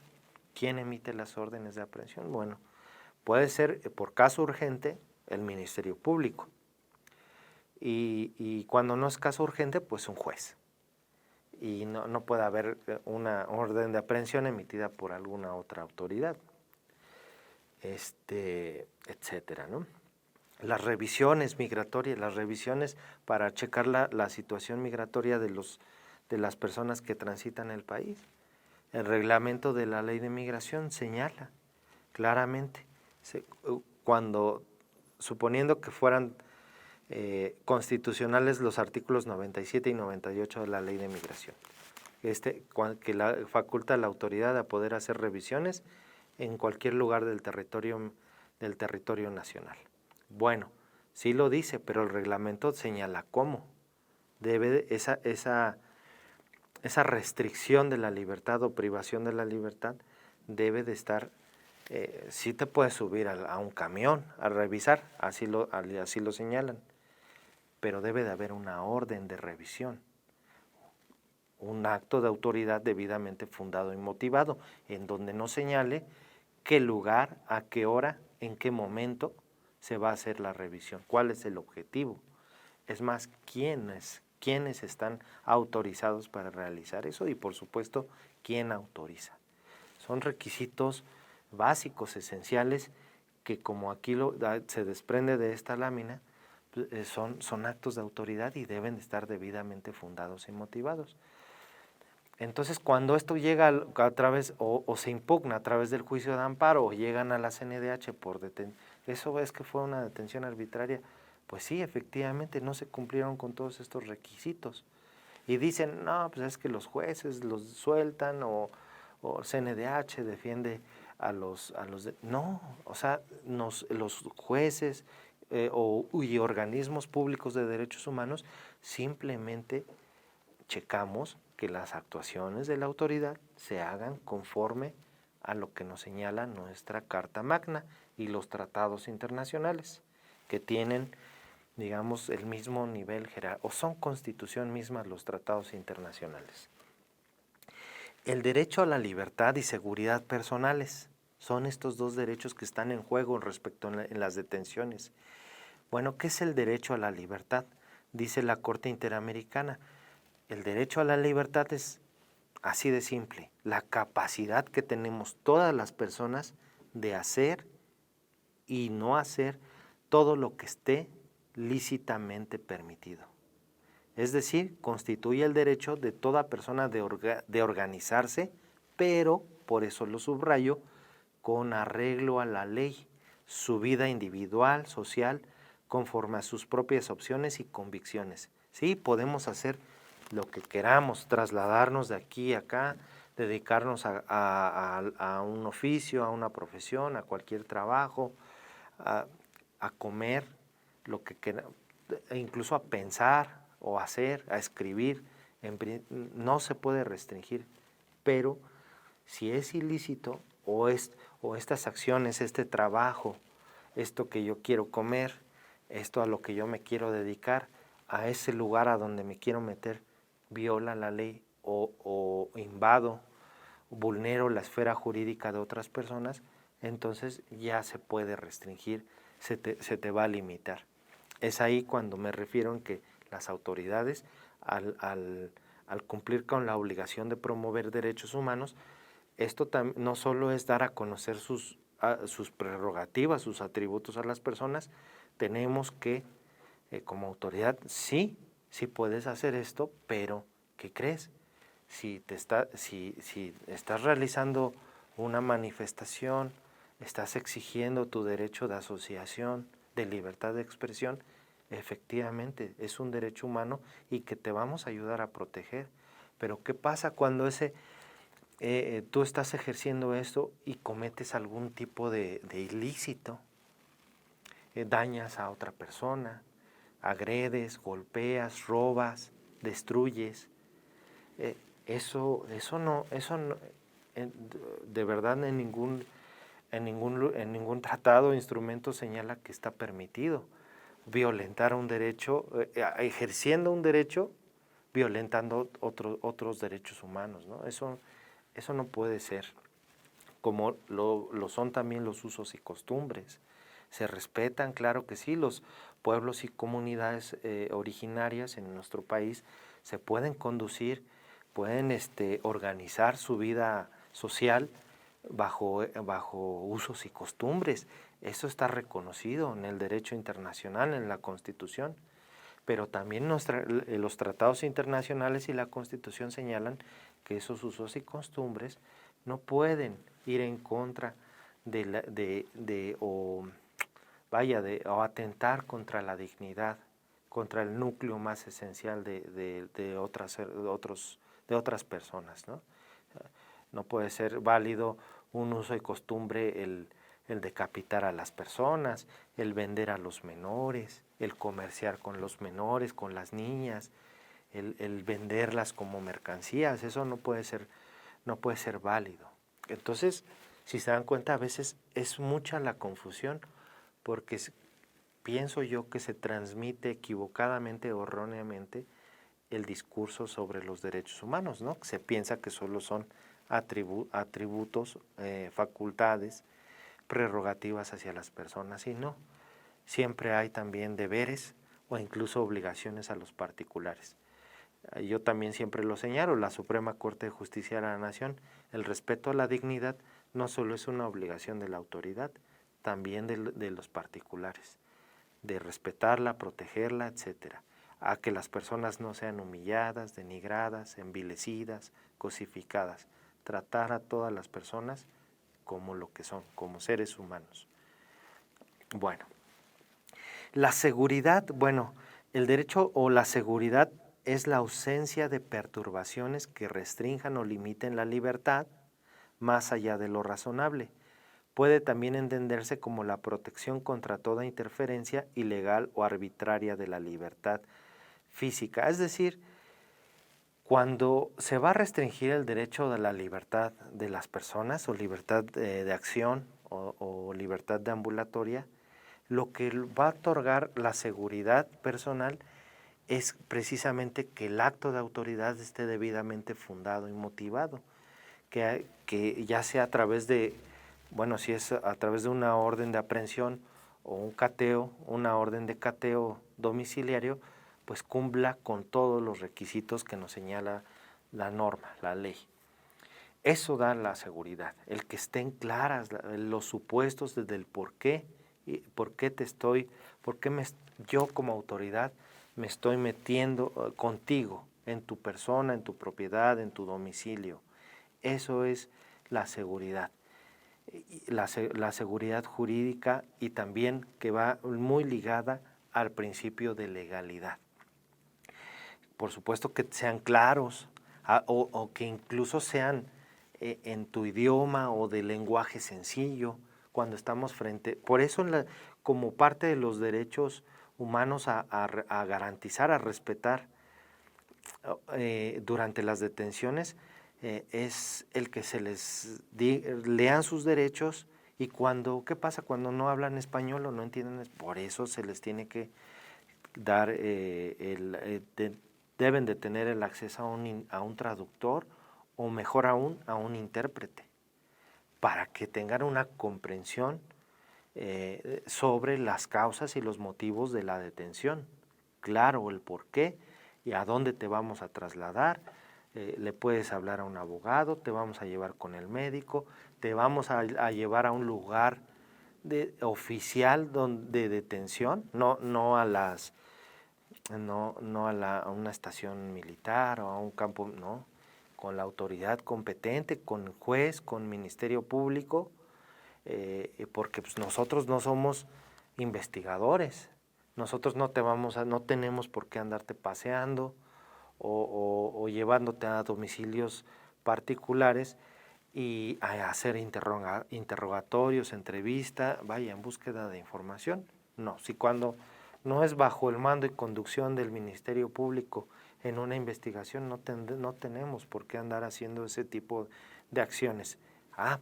¿Quién emite las órdenes de aprehensión? Bueno, puede ser por caso urgente el Ministerio Público, y cuando no es caso urgente, pues un juez, y no puede haber una orden de aprehensión emitida por alguna otra autoridad, etcétera, ¿no? Las revisiones migratorias, las revisiones para checar la situación migratoria de las personas que transitan el país. El reglamento de la Ley de Migración señala claramente, suponiendo que fueran constitucionales los artículos 97 y 98 de la Ley de Migración, que faculta a la autoridad a poder hacer revisiones en cualquier lugar del territorio nacional. Bueno, sí lo dice, pero el reglamento señala cómo. Esa restricción de la libertad o privación de la libertad debe de estar. Sí te puedes subir a un camión a revisar, así lo señalan, pero debe de haber una orden de revisión, un acto de autoridad debidamente fundado y motivado, en donde no señale qué lugar, a qué hora, en qué momento se va a hacer la revisión, cuál es el objetivo. Es más, quiénes están autorizados para realizar eso, y por supuesto, quién autoriza. Son requisitos básicos, esenciales, que como aquí se desprende de esta lámina, son actos de autoridad y deben de estar debidamente fundados y motivados. Entonces, cuando esto llega a través, o se impugna a través del juicio de amparo, o llegan a la CNDH por eso es que fue una detención arbitraria, pues sí, efectivamente, no se cumplieron con todos estos requisitos. Y dicen, no, pues es que los jueces los sueltan, o CNDH defiende a los no, o sea, los jueces y organismos públicos de derechos humanos simplemente checamos que las actuaciones de la autoridad se hagan conforme a lo que nos señala nuestra Carta Magna y los tratados internacionales, que tienen, digamos, el mismo nivel jerárquico, o son constitución misma los tratados internacionales. El derecho a la libertad y seguridad personales son estos dos derechos que están en juego respecto en las detenciones. Bueno, ¿qué es el derecho a la libertad? Dice la Corte Interamericana, el derecho a la libertad es así de simple, la capacidad que tenemos todas las personas de hacer y no hacer todo lo que esté lícitamente permitido. Es decir, constituye el derecho de toda persona de organizarse, pero, por eso lo subrayo, con arreglo a la ley, su vida individual, social, conforme a sus propias opciones y convicciones. Sí, podemos hacer lo que queramos, trasladarnos de aquí a acá, dedicarnos a un oficio, a una profesión, a cualquier trabajo, a comer, lo que queramos, e incluso a pensar o hacer, a escribir. No se puede restringir, pero si es ilícito o estas acciones, este trabajo, esto que yo quiero comer, esto a lo que yo me quiero dedicar, a ese lugar a donde me quiero meter, viola la ley o invado, vulnero la esfera jurídica de otras personas, entonces ya se puede restringir, se te va a limitar. Es ahí cuando me refiero en que las autoridades, al cumplir con la obligación de promover derechos humanos, esto no solo es dar a conocer sus prerrogativas, sus atributos a las personas, tenemos que, como autoridad, sí puedes hacer esto, pero ¿qué crees? Si estás realizando una manifestación, estás exigiendo tu derecho de asociación, de libertad de expresión, efectivamente es un derecho humano y que te vamos a ayudar a proteger. Pero ¿qué pasa cuando tú estás ejerciendo esto y cometes algún tipo de ilícito? Dañas a otra persona, agredes, golpeas, robas, destruyes. Eso no, de verdad en ningún tratado o instrumento señala que está permitido violentar un derecho, ejerciendo un derecho, violentando otros derechos humanos, ¿no? Eso no puede ser, como lo son también los usos y costumbres. Se respetan, claro que sí, los pueblos y comunidades originarias en nuestro país se pueden conducir, pueden organizar su vida social bajo usos y costumbres. Eso está reconocido en el derecho internacional, en la Constitución, pero también los tratados internacionales y la Constitución señalan que esos usos y costumbres no pueden ir en contra o atentar contra la dignidad, contra el núcleo más esencial de otras personas, ¿no? No puede ser válido un uso y costumbre el decapitar a las personas, el vender a los menores, el comerciar con los menores, con las niñas, el venderlas como mercancías. Eso no puede ser válido. Entonces, si se dan cuenta, a veces es mucha la confusión, porque pienso yo que se transmite equivocadamente o erróneamente el discurso sobre los derechos humanos, ¿no? Se piensa que solo son atributos, facultades, prerrogativas hacia las personas, y no. Siempre hay también deberes o incluso obligaciones a los particulares. Yo también siempre lo señalo, la Suprema Corte de Justicia de la Nación, el respeto a la dignidad no solo es una obligación de la autoridad, también de los particulares, de respetarla, protegerla, etcétera, a que las personas no sean humilladas, denigradas, envilecidas, cosificadas, tratar a todas las personas como lo que son, como seres humanos. Bueno, la seguridad, el derecho o la seguridad es la ausencia de perturbaciones que restrinjan o limiten la libertad más allá de lo razonable. Puede también entenderse como la protección contra toda interferencia ilegal o arbitraria de la libertad física. Es decir, Cuando se va a restringir el derecho de la libertad de las personas o libertad de acción o libertad de ambulatoria, lo que va a otorgar la seguridad personal es precisamente que el acto de autoridad esté debidamente fundado y motivado, que ya sea a través de, bueno, si es a través de una orden de aprehensión o un cateo, una orden de cateo domiciliario, pues cumpla con todos los requisitos que nos señala la norma, la ley. Eso da la seguridad, el que estén claras los supuestos desde el por qué yo como autoridad me estoy metiendo contigo, en tu persona, en tu propiedad, en tu domicilio. Eso es la seguridad. La seguridad jurídica y también que va muy ligada al principio de legalidad. Por supuesto que sean claros o que incluso sean en tu idioma o de lenguaje sencillo cuando estamos frente. Por eso como parte de los derechos humanos a garantizar, a respetar durante las detenciones es el que se les lean sus derechos y ¿qué pasa cuando no hablan español o no entienden? Por eso se les tiene que dar deben de tener el acceso a un traductor o mejor aún a un intérprete para que tengan una comprensión sobre las causas y los motivos de la detención. Claro, el por qué y a dónde te vamos a trasladar. Le puedes hablar a un abogado, te vamos a llevar con el médico, te vamos a llevar a un lugar oficial de detención, no a una estación militar o a un campo, no, con la autoridad competente, con el juez, con el Ministerio Público, porque pues, nosotros no somos investigadores, nosotros no tenemos por qué andarte paseando o llevándote a domicilios particulares y a hacer interrogatorios, entrevista, vaya, en búsqueda de información. No, si cuando no es bajo el mando y conducción del Ministerio Público en una investigación, no tenemos por qué andar haciendo ese tipo de acciones.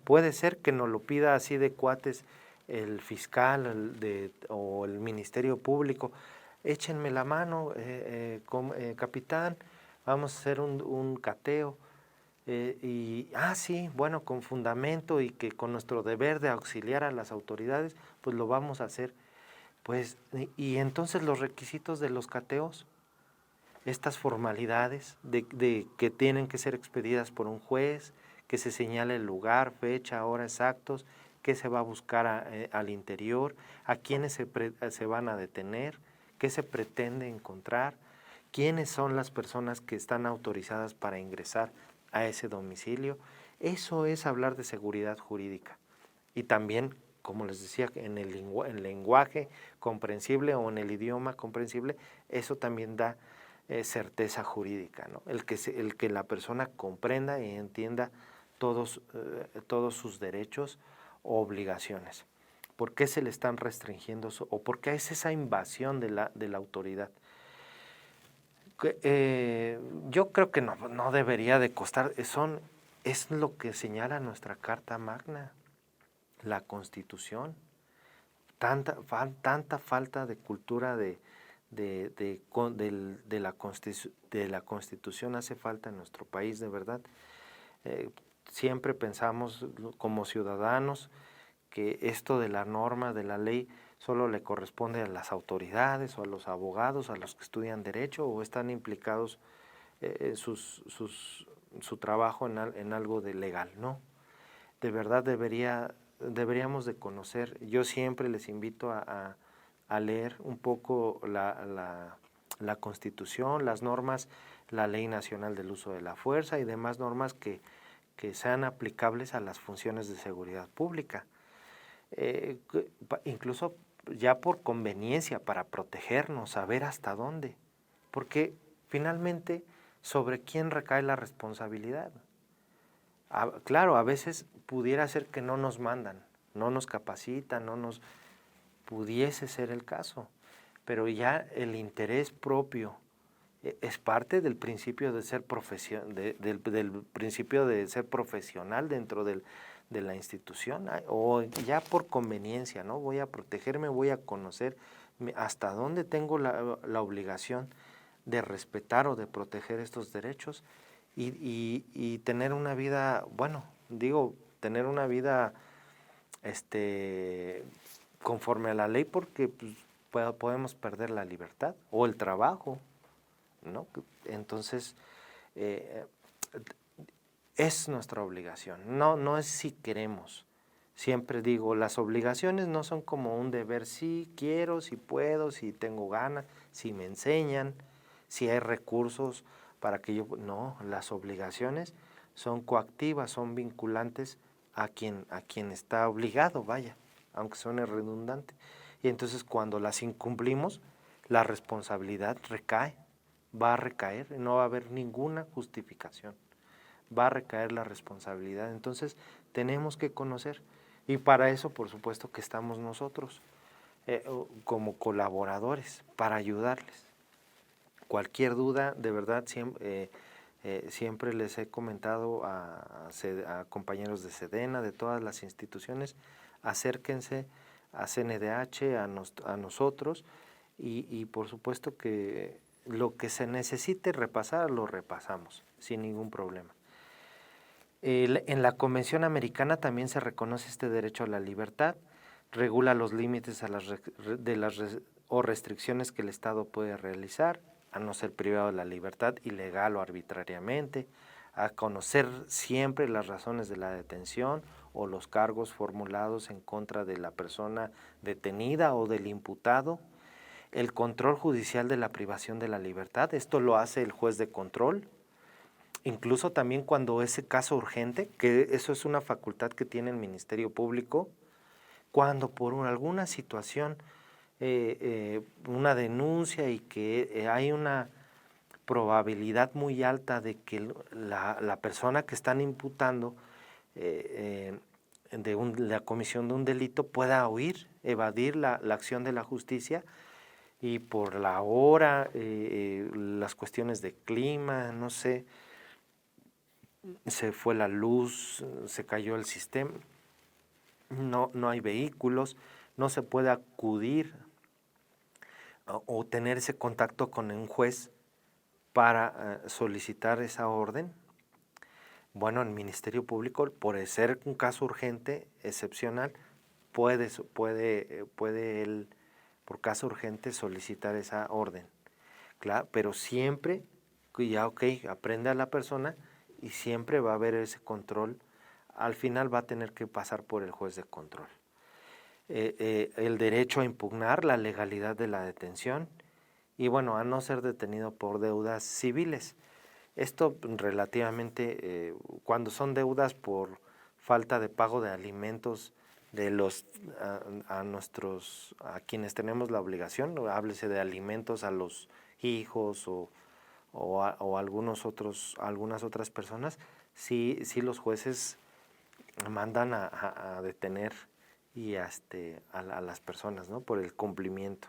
Puede ser que nos lo pida así de cuates el fiscal o el Ministerio Público. Échenme la mano, capitán, vamos a hacer un cateo. Sí, bueno, con fundamento y que con nuestro deber de auxiliar a las autoridades, pues lo vamos a hacer. Pues, y entonces los requisitos de los cateos, estas formalidades de que tienen que ser expedidas por un juez, que se señale el lugar, fecha, hora exactos, qué se va a buscar al interior, a quiénes se van a detener, qué se pretende encontrar, quiénes son las personas que están autorizadas para ingresar a ese domicilio. Eso es hablar de seguridad jurídica. Y también, como les decía, en el lenguaje comprensible o en el idioma comprensible, eso también da certeza jurídica, ¿no? El que la persona comprenda y entienda todos sus derechos o obligaciones. ¿Por qué se le están restringiendo o por qué es esa invasión de la autoridad? Yo creo que no debería de costar, es lo que señala nuestra Carta Magna, la Constitución. Tanta falta de cultura de la Constitución hace falta en nuestro país, de verdad. Siempre pensamos como ciudadanos que esto de la norma, de la ley, solo le corresponde a las autoridades o a los abogados, a los que estudian derecho o están implicados su trabajo en algo de legal, ¿no? De verdad deberíamos de conocer. Yo siempre les invito a leer un poco la Constitución, las normas, la Ley Nacional del Uso de la Fuerza y demás normas que sean aplicables a las funciones de seguridad pública. Incluso ya por conveniencia, para protegernos, saber hasta dónde. Porque finalmente, ¿sobre quién recae la responsabilidad? Claro, a veces pudiera ser que no nos mandan, no nos capacitan, pudiese ser el caso, pero ya el interés propio es parte del principio de ser del principio de ser profesional dentro de la institución, o ya por conveniencia, ¿no? Voy a protegerme, voy a conocer hasta dónde tengo la obligación de respetar o de proteger estos derechos y tener una vida, bueno, digo, tener una vida conforme a la ley, porque pues, podemos perder la libertad o el trabajo, ¿no? Entonces, es nuestra obligación, no es si queremos. Siempre digo, las obligaciones no son como un deber, si quiero, si puedo, si tengo ganas, si me enseñan, si hay recursos para que yo... No, las obligaciones son coactivas, son vinculantes a quien está obligado, vaya, aunque suene redundante. Y entonces cuando las incumplimos, la responsabilidad recae, va a recaer, no va a haber ninguna justificación, va a recaer la responsabilidad. Entonces tenemos que conocer, y para eso por supuesto que estamos nosotros como colaboradores, para ayudarles. Cualquier duda, de verdad, siempre les he comentado a compañeros de Sedena, de todas las instituciones, acérquense a CNDH, a nosotros, y por supuesto que lo que se necesite repasar, lo repasamos, sin ningún problema. En la Convención Americana también se reconoce este derecho a la libertad, regula los límites o restricciones que el Estado puede realizar, a no ser privado de la libertad ilegal o arbitrariamente, a conocer siempre las razones de la detención o los cargos formulados en contra de la persona detenida o del imputado, el control judicial de la privación de la libertad, esto lo hace el juez de control, incluso también cuando ese caso urgente, que eso es una facultad que tiene el Ministerio Público, cuando por alguna situación, una denuncia y que hay una probabilidad muy alta de que la persona que están imputando la comisión de un delito pueda huir, evadir la acción de la justicia, y por la hora, las cuestiones de clima, no sé, se fue la luz, se cayó el sistema, no hay vehículos, no se puede acudir o tener ese contacto con un juez para solicitar esa orden. Bueno, el Ministerio Público, por ser un caso urgente, excepcional, puede él, por caso urgente, solicitar esa orden. Claro, pero siempre, ya aprende a la persona y siempre va a haber ese control. Al final va a tener que pasar por el juez de control. El derecho a impugnar la legalidad de la detención y bueno, a no ser detenido por deudas civiles. Esto relativamente, cuando son deudas por falta de pago de alimentos de a quienes tenemos la obligación, háblese de alimentos a los hijos o algunas otras personas, sí los jueces mandan a detener y a las personas, ¿no? Por el cumplimiento.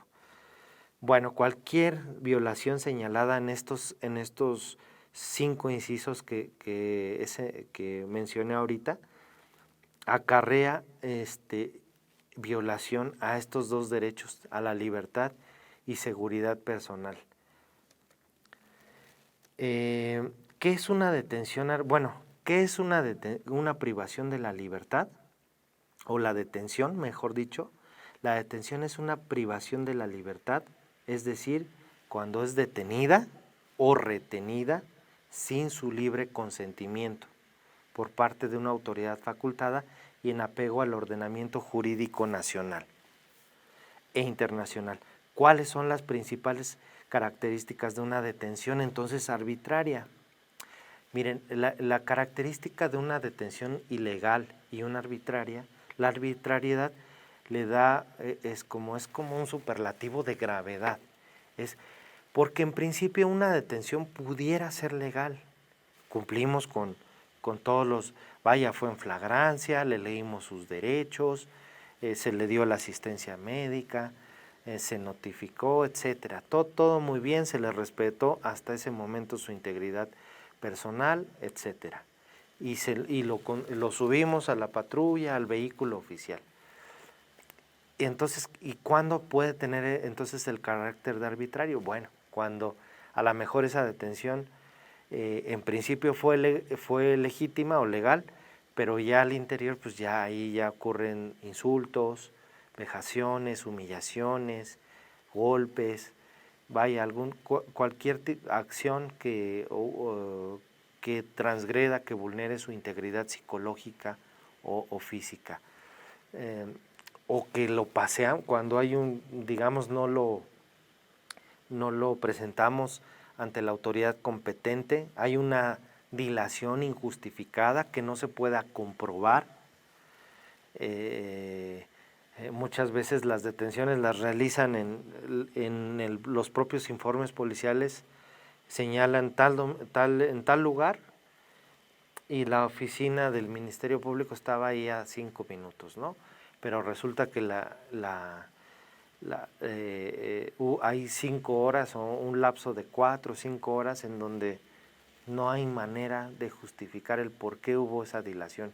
Bueno, cualquier violación señalada en estos 5 incisos que mencioné ahorita acarrea violación a estos 2 derechos, a la libertad y seguridad personal. ¿Qué es una detención? Bueno, ¿qué es una privación de la libertad? O la detención, mejor dicho. La detención es una privación de la libertad, es decir, cuando es detenida o retenida sin su libre consentimiento por parte de una autoridad facultada y en apego al ordenamiento jurídico nacional e internacional. ¿Cuáles son las principales características de una detención entonces arbitraria? Miren, la característica de una detención ilegal y una arbitraria, la arbitrariedad le da, es como un superlativo de gravedad. Porque en principio una detención pudiera ser legal. Cumplimos con todos fue en flagrancia, le leímos sus derechos, se le dio la asistencia médica, se notificó, etcétera. Todo muy bien, se le respetó hasta ese momento su integridad personal, etcétera. Y lo subimos a la patrulla, al vehículo oficial. Entonces, ¿y cuándo puede tener entonces el carácter de arbitrario? Bueno, cuando a lo mejor esa detención en principio fue legítima o legal, pero ya al interior pues ya ahí ya ocurren insultos, vejaciones, humillaciones, golpes, vaya, cualquier acción que transgreda, que vulnere su integridad psicológica o física. O que lo pasean, cuando hay digamos, no lo presentamos ante la autoridad competente, hay una dilación injustificada que no se pueda comprobar. Muchas veces las detenciones las realizan en los propios informes policiales, señalan en tal lugar, y la oficina del Ministerio Público estaba ahí a 5 minutos, ¿no? Pero resulta que hay 5 horas o un lapso de 4 o 5 horas en donde no hay manera de justificar el por qué hubo esa dilación,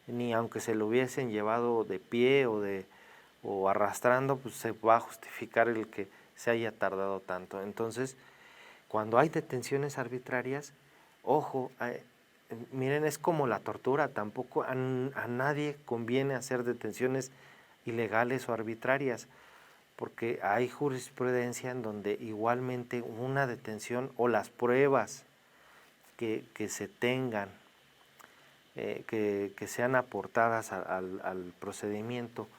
ni aunque se lo hubiesen llevado de pie o arrastrando, pues se va a justificar el que se haya tardado tanto. Entonces, cuando hay detenciones arbitrarias, ojo, miren, es como la tortura, tampoco a nadie conviene hacer detenciones ilegales o arbitrarias, porque hay jurisprudencia en donde igualmente una detención o las pruebas que se tengan, que sean aportadas al procedimiento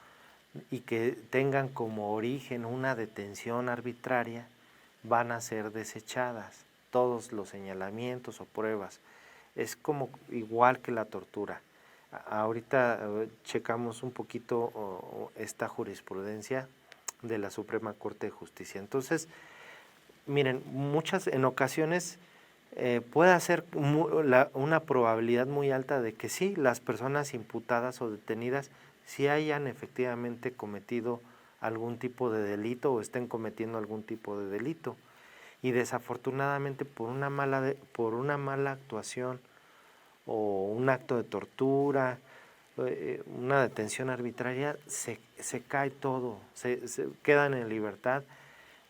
y que tengan como origen una detención arbitraria, van a ser desechadas, todos los señalamientos o pruebas. Es como igual que la tortura. Ahorita checamos un poquito esta jurisprudencia de la Suprema Corte de Justicia. Entonces, miren, en ocasiones puede ser una probabilidad muy alta de que sí, las personas imputadas o detenidas sí hayan efectivamente cometido algún tipo de delito o estén cometiendo algún tipo de delito. Y desafortunadamente por una mala actuación o un acto de tortura, una detención arbitraria, se cae todo, se quedan en libertad.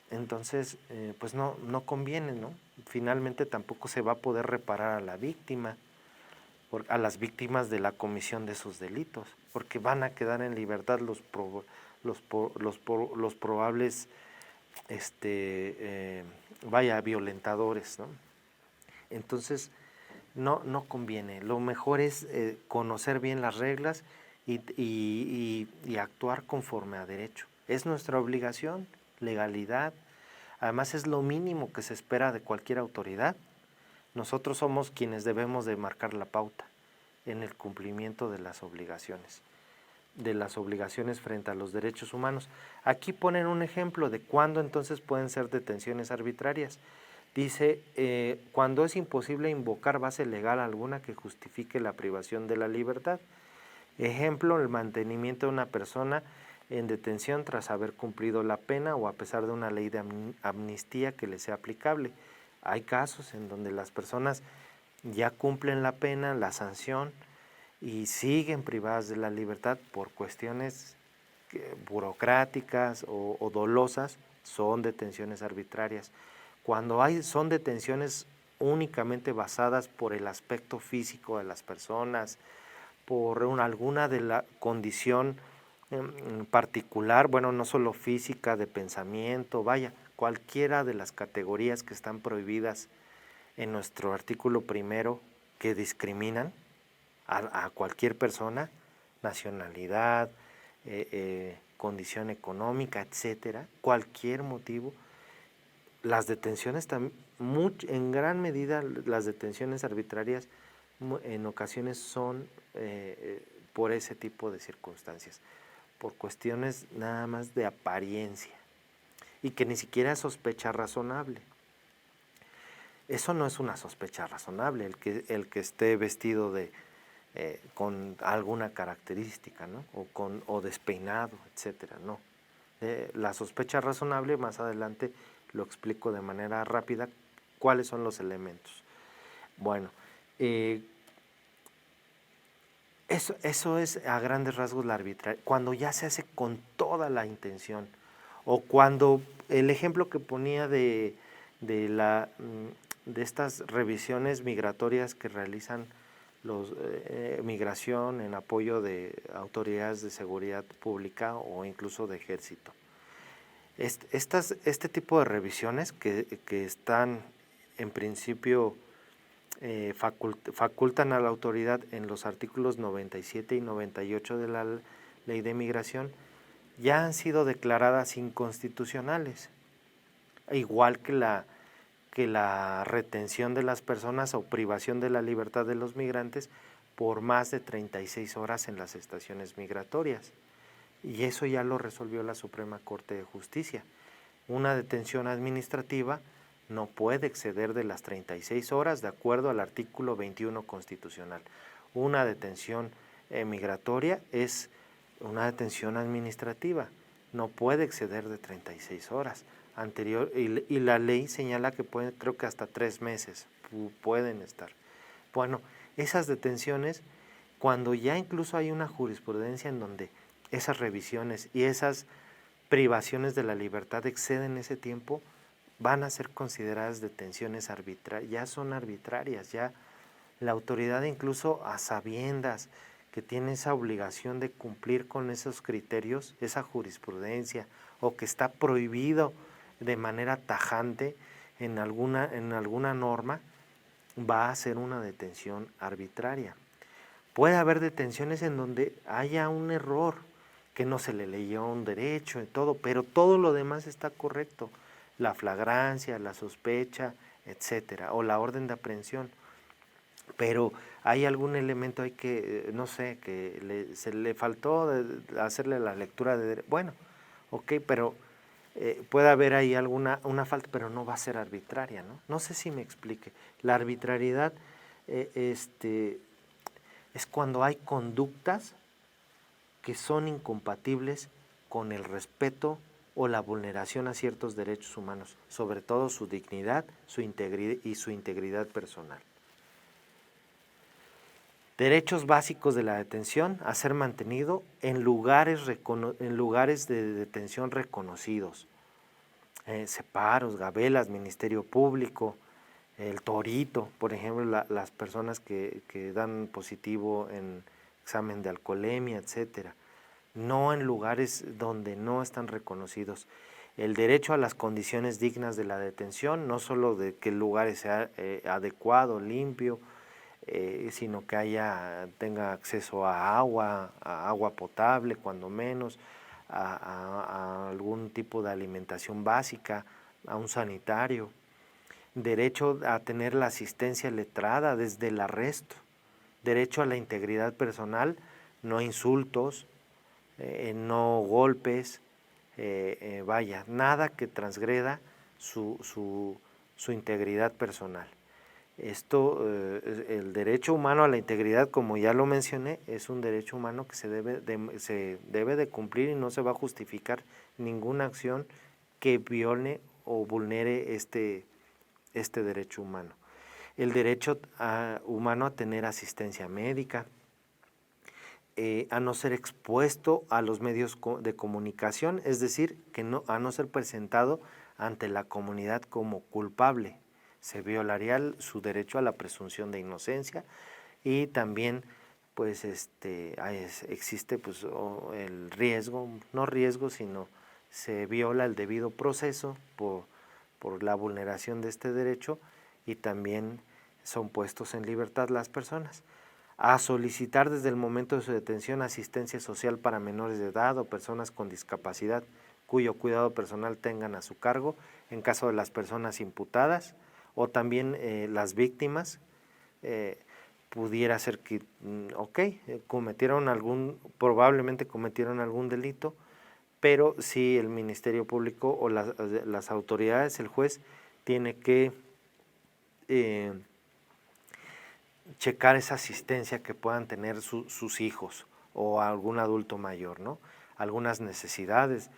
Entonces, pues no conviene, ¿no? Finalmente tampoco se va a poder reparar a la víctima, a las víctimas de la comisión de esos delitos, porque van a quedar en libertad los probables violentadores, ¿no? Entonces, no conviene. Lo mejor es conocer bien las reglas y actuar conforme a derecho. Es nuestra obligación, legalidad. Además es lo mínimo que se espera de cualquier autoridad. Nosotros somos quienes debemos de marcar la pauta en el cumplimiento de las obligaciones frente a los derechos humanos. Aquí ponen un ejemplo de cuándo entonces pueden ser detenciones arbitrarias. Dice, cuando es imposible invocar base legal alguna que justifique la privación de la libertad. Ejemplo, el mantenimiento de una persona en detención tras haber cumplido la pena o a pesar de una ley de amnistía que le sea aplicable. Hay casos en donde las personas ya cumplen la pena, la sanción, y siguen privadas de la libertad por cuestiones burocráticas o dolosas, son detenciones arbitrarias. Cuando son detenciones únicamente basadas por el aspecto físico de las personas, por alguna de la condición particular, bueno, no solo física, de pensamiento, vaya, cualquiera de las categorías que están prohibidas en nuestro artículo primero que discriminan a cualquier persona, nacionalidad, condición económica, etcétera, cualquier motivo. Las detenciones, en gran medida, las detenciones arbitrarias en ocasiones son por ese tipo de circunstancias, por cuestiones nada más de apariencia y que ni siquiera es sospecha razonable. Eso no es una sospecha razonable, el que esté vestido con alguna característica, ¿no? o despeinado, etcétera, no. la sospecha razonable, más adelante lo explico de manera rápida cuáles son los elementos. Bueno, eso es a grandes rasgos la arbitrariedad, cuando ya se hace con toda la intención, o cuando el ejemplo que ponía de estas revisiones migratorias que realizan los migración en apoyo de autoridades de seguridad pública o incluso de ejército. Este tipo de revisiones que están en principio facultan a la autoridad en los artículos 97 y 98 de la Ley de Migración, ya han sido declaradas inconstitucionales, igual que la retención de las personas o privación de la libertad de los migrantes por más de 36 horas en las estaciones migratorias. Y eso ya lo resolvió la Suprema Corte de Justicia. Una detención administrativa no puede exceder de las 36 horas de acuerdo al artículo 21 constitucional. Una detención migratoria es una detención administrativa, no puede exceder de 36 horas. Y la ley señala que pueden, creo que hasta 3 meses pueden estar. Bueno, esas detenciones, cuando ya incluso hay una jurisprudencia en donde esas revisiones y esas privaciones de la libertad exceden ese tiempo, van a ser consideradas detenciones arbitrarias, ya son arbitrarias, ya la autoridad incluso a sabiendas que tiene esa obligación de cumplir con esos criterios, esa jurisprudencia, o que está prohibido de manera tajante en alguna norma, va a ser una detención arbitraria. Puede haber detenciones en donde haya un error, que no se le leyó un derecho y todo, pero todo lo demás está correcto. La flagrancia, la sospecha, etcétera, o la orden de aprehensión. Pero hay algún elemento ahí que, no sé, que se le faltó hacerle la lectura de... Bueno, ok, pero puede haber ahí una falta, pero no va a ser arbitraria, ¿no? No sé si me explique. La arbitrariedad es cuando hay conductas que son incompatibles con el respeto o la vulneración a ciertos derechos humanos, sobre todo su dignidad, su integridad personal. Derechos básicos de la detención a ser mantenido en lugares de detención reconocidos. Separos, gabelas, Ministerio Público, el Torito, por ejemplo, las personas que dan positivo en examen de alcoholemia, etcétera. No en lugares donde no están reconocidos. El derecho a las condiciones dignas de la detención, no solo de que el lugar sea adecuado, limpio, sino que tenga acceso a agua potable, cuando menos, a algún tipo de alimentación básica, a un sanitario. Derecho a tener la asistencia letrada desde el arresto. Derecho a la integridad personal, no insultos, no golpes, nada que transgreda su integridad personal. El derecho humano a la integridad, como ya lo mencioné, es un derecho humano que se debe de cumplir y no se va a justificar ninguna acción que viole o vulnere este derecho humano. El derecho humano a tener asistencia médica, a no ser expuesto a los medios de comunicación, es decir, a no ser presentado ante la comunidad como culpable. Se violaría su derecho a la presunción de inocencia y también pues existe pues el riesgo, no riesgo, sino se viola el debido proceso por la vulneración de este derecho y también son puestos en libertad las personas. A solicitar desde el momento de su detención asistencia social para menores de edad o personas con discapacidad cuyo cuidado personal tengan a su cargo en caso de las personas imputadas o también las víctimas. Pudiera ser que, probablemente cometieron algún delito, pero si el Ministerio Público o las autoridades, el juez, tiene que checar esa asistencia que puedan tener sus hijos o algún adulto mayor, ¿no? Algunas necesidades,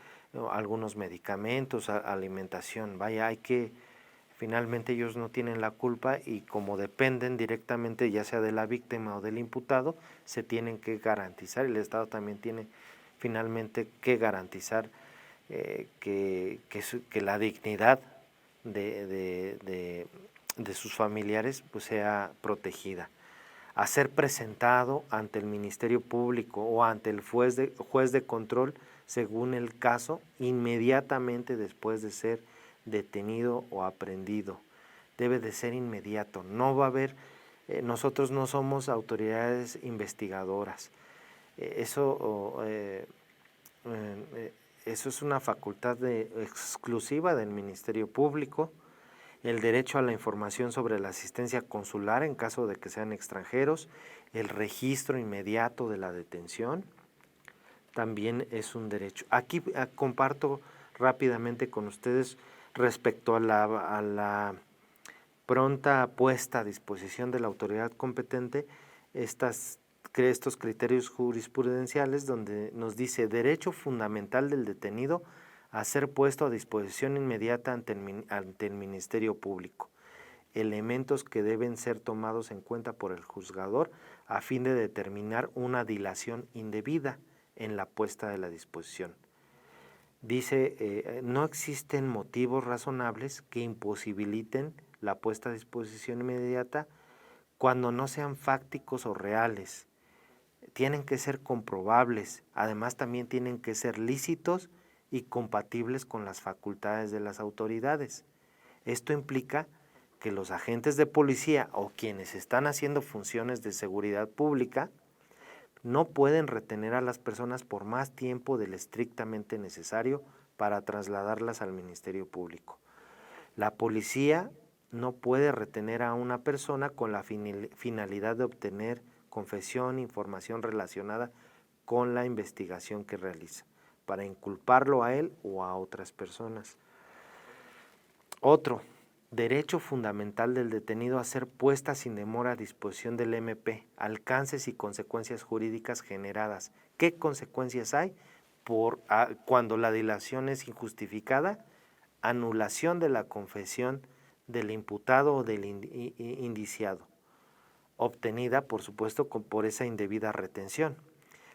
algunos medicamentos, alimentación. Vaya, finalmente ellos no tienen la culpa y como dependen directamente ya sea de la víctima o del imputado, se tienen que garantizar, el Estado también tiene finalmente que garantizar que la dignidad de sus familiares pues sea protegida. A ser presentado ante el Ministerio Público o ante el juez de control según el caso, inmediatamente después de ser detenido o aprehendido. Debe de ser inmediato. No va a haber, nosotros no somos autoridades investigadoras. Eso es una facultad exclusiva del Ministerio Público. El derecho a la información sobre la asistencia consular en caso de que sean extranjeros, el registro inmediato de la detención, también es un derecho. Aquí comparto rápidamente con ustedes respecto a la pronta puesta a disposición de la autoridad competente estos criterios jurisprudenciales donde nos dice derecho fundamental del detenido a ser puesto a disposición inmediata ante el Ministerio Público. Elementos que deben ser tomados en cuenta por el juzgador a fin de determinar una dilación indebida en la puesta de la disposición. Dice, no existen motivos razonables que imposibiliten la puesta a disposición inmediata cuando no sean fácticos o reales. Tienen que ser comprobables, además también tienen que ser lícitos y compatibles con las facultades de las autoridades. Esto implica que los agentes de policía o quienes están haciendo funciones de seguridad pública no pueden retener a las personas por más tiempo del estrictamente necesario para trasladarlas al Ministerio Público. La policía no puede retener a una persona con la finalidad de obtener confesión, información relacionada con la investigación que realiza, para inculparlo a él o a otras personas. Otro, derecho fundamental del detenido a ser puesta sin demora a disposición del MP, alcances y consecuencias jurídicas generadas. ¿Qué consecuencias hay? Cuando la dilación es injustificada, anulación de la confesión del imputado o del indiciado, obtenida, por supuesto, por esa indebida retención.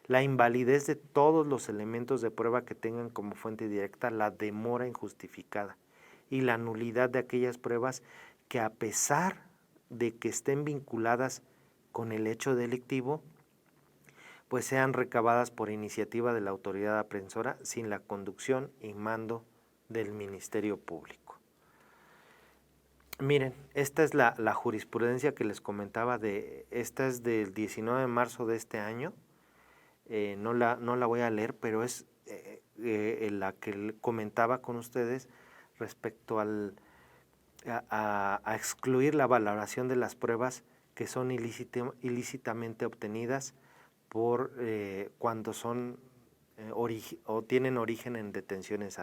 La invalidez de todos los elementos de prueba que tengan como fuente directa la demora injustificada y la nulidad de aquellas pruebas que a pesar de que estén vinculadas con el hecho delictivo, pues sean recabadas por iniciativa de la autoridad aprehensora sin la conducción y mando del Ministerio Público. Miren, esta es la jurisprudencia que les comentaba, esta es del 19 de marzo de este año, no la voy a leer, pero es la que comentaba con ustedes respecto a excluir la valoración de las pruebas que son ilícitamente obtenidas por cuando son o tienen origen en detenciones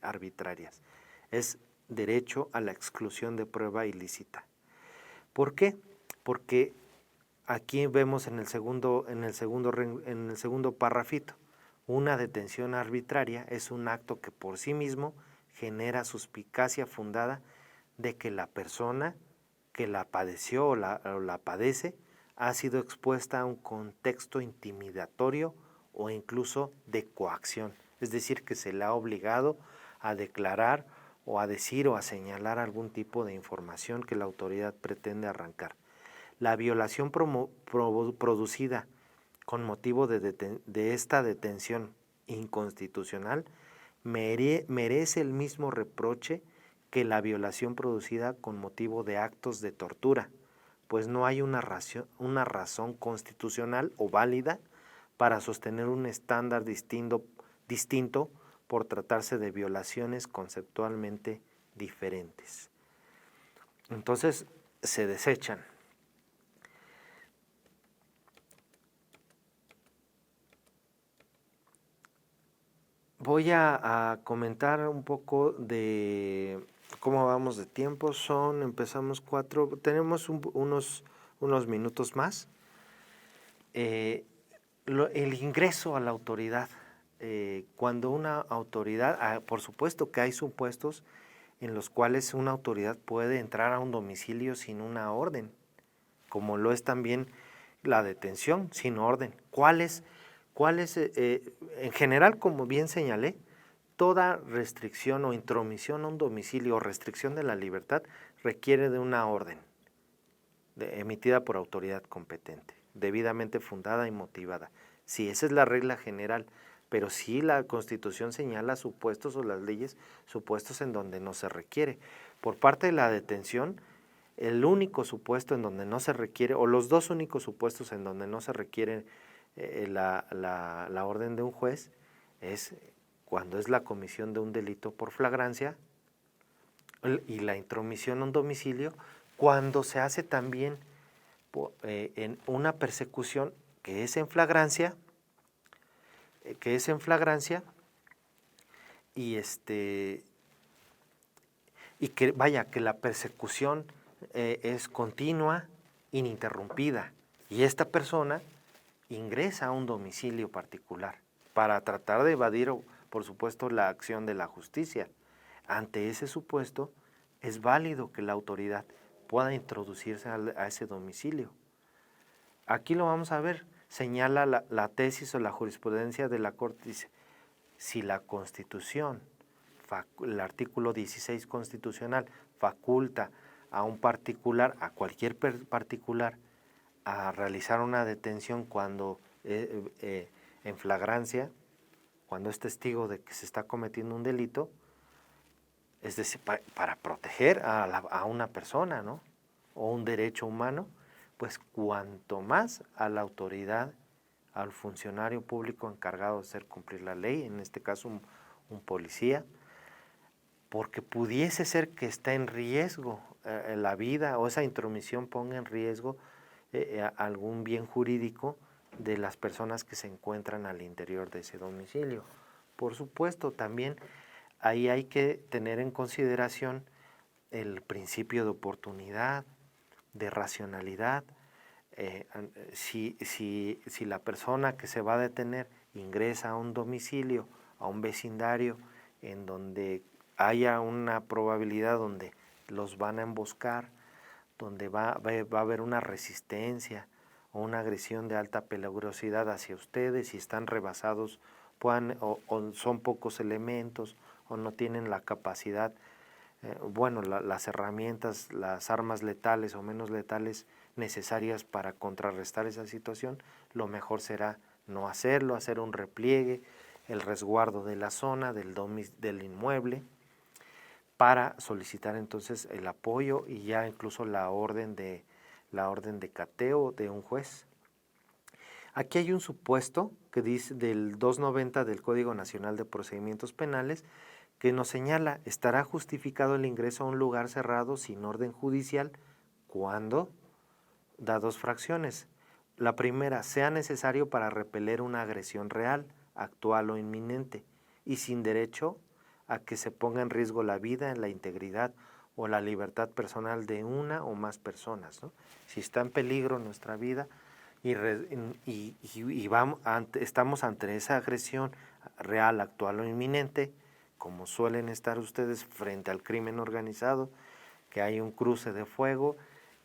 arbitrarias. Es derecho a la exclusión de prueba ilícita. ¿Por qué? Porque aquí vemos en el segundo parrafito, una detención arbitraria es un acto que por sí mismo genera suspicacia fundada de que la persona que la padeció o la padece ha sido expuesta a un contexto intimidatorio o incluso de coacción, es decir, que se le ha obligado a declarar o a decir o a señalar algún tipo de información que la autoridad pretende arrancar. La violación producida con motivo de esta detención inconstitucional merece el mismo reproche que la violación producida con motivo de actos de tortura, pues no hay una razón constitucional o válida para sostener un estándar distinto por tratarse de violaciones conceptualmente diferentes. Entonces, se desechan. Voy a comentar un poco de cómo vamos de tiempo. Empezamos 4, tenemos unos minutos más. El ingreso a la autoridad. cuando una autoridad, por supuesto que hay supuestos en los cuales una autoridad puede entrar a un domicilio sin una orden, como lo es también la detención sin orden. ¿Cuáles? En general, como bien señalé, toda restricción o intromisión a un domicilio o restricción de la libertad requiere de una orden emitida por autoridad competente, debidamente fundada y motivada. Sí, esa es la regla general, pero sí la Constitución señala supuestos o las leyes supuestos en donde no se requiere. Por parte de la detención, el único supuesto en donde no se requiere, o los dos únicos supuestos en donde no se requiere la orden de un juez, es cuando es la comisión de un delito por flagrancia y la intromisión a un domicilio, cuando se hace también en una persecución que es en flagrancia, y que la persecución es continua, ininterrumpida, y esta persona ingresa a un domicilio particular para tratar de evadir, por supuesto, la acción de la justicia. Ante ese supuesto, es válido que la autoridad pueda introducirse a ese domicilio. Aquí lo vamos a ver, señala la tesis o la jurisprudencia de la Corte, dice, si la Constitución, el artículo 16 constitucional, faculta a un particular, a cualquier particular, a realizar una detención cuando en flagrancia, cuando es testigo de que se está cometiendo un delito, es decir, para proteger a una persona, ¿no? O un derecho humano, pues cuanto más a la autoridad, al funcionario público encargado de hacer cumplir la ley, en este caso un policía, porque pudiese ser que esté en riesgo la vida o esa intromisión ponga en riesgo algún bien jurídico de las personas que se encuentran al interior de ese domicilio. Por supuesto, también ahí hay que tener en consideración el principio de oportunidad, de racionalidad. Si la persona que se va a detener ingresa a un domicilio, a un vecindario en donde haya una probabilidad donde los van a emboscar, donde va a haber una resistencia o una agresión de alta peligrosidad hacia ustedes, si están rebasados o son pocos elementos o no tienen la capacidad, las herramientas, las armas letales o menos letales necesarias para contrarrestar esa situación, lo mejor será no hacerlo, hacer un repliegue, el resguardo de la zona, del inmueble, para solicitar entonces el apoyo y ya incluso la orden de cateo de un juez. Aquí hay un supuesto que dice del 290 del Código Nacional de Procedimientos Penales que nos señala, estará justificado el ingreso a un lugar cerrado sin orden judicial cuando da dos fracciones. La primera, sea necesario para repeler una agresión real, actual o inminente, y sin derecho a que se ponga en riesgo la vida, la integridad o la libertad personal de una o más personas, ¿no? Si está en peligro nuestra vida estamos ante esa agresión real, actual o inminente, como suelen estar ustedes frente al crimen organizado, que hay un cruce de fuego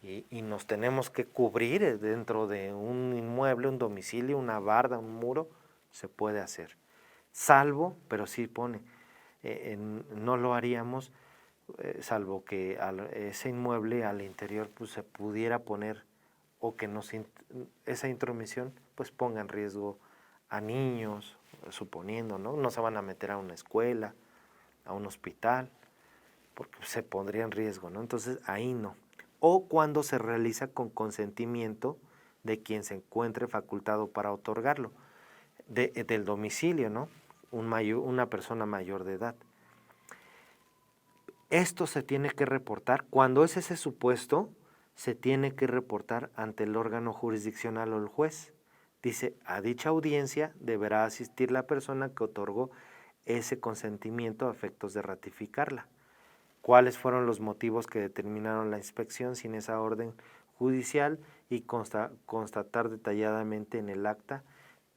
y nos tenemos que cubrir dentro de un inmueble, un domicilio, una barda, un muro, se puede hacer. Salvo, pero sí pone, no lo haríamos, salvo que ese inmueble al interior pues, se pudiera poner o que esa intromisión pues ponga en riesgo a niños, suponiendo, ¿no? No se van a meter a una escuela, a un hospital, porque se pondría en riesgo, ¿no? Entonces ahí no. O cuando se realiza con consentimiento de quien se encuentre facultado para otorgarlo, del domicilio, ¿no? Una persona mayor de edad. Esto se tiene que reportar, cuando es ese supuesto, se tiene que reportar ante el órgano jurisdiccional o el juez. Dice, a dicha audiencia deberá asistir la persona que otorgó ese consentimiento a efectos de ratificarla. ¿Cuáles fueron los motivos que determinaron la inspección sin esa orden judicial? Y constatar detalladamente en el acta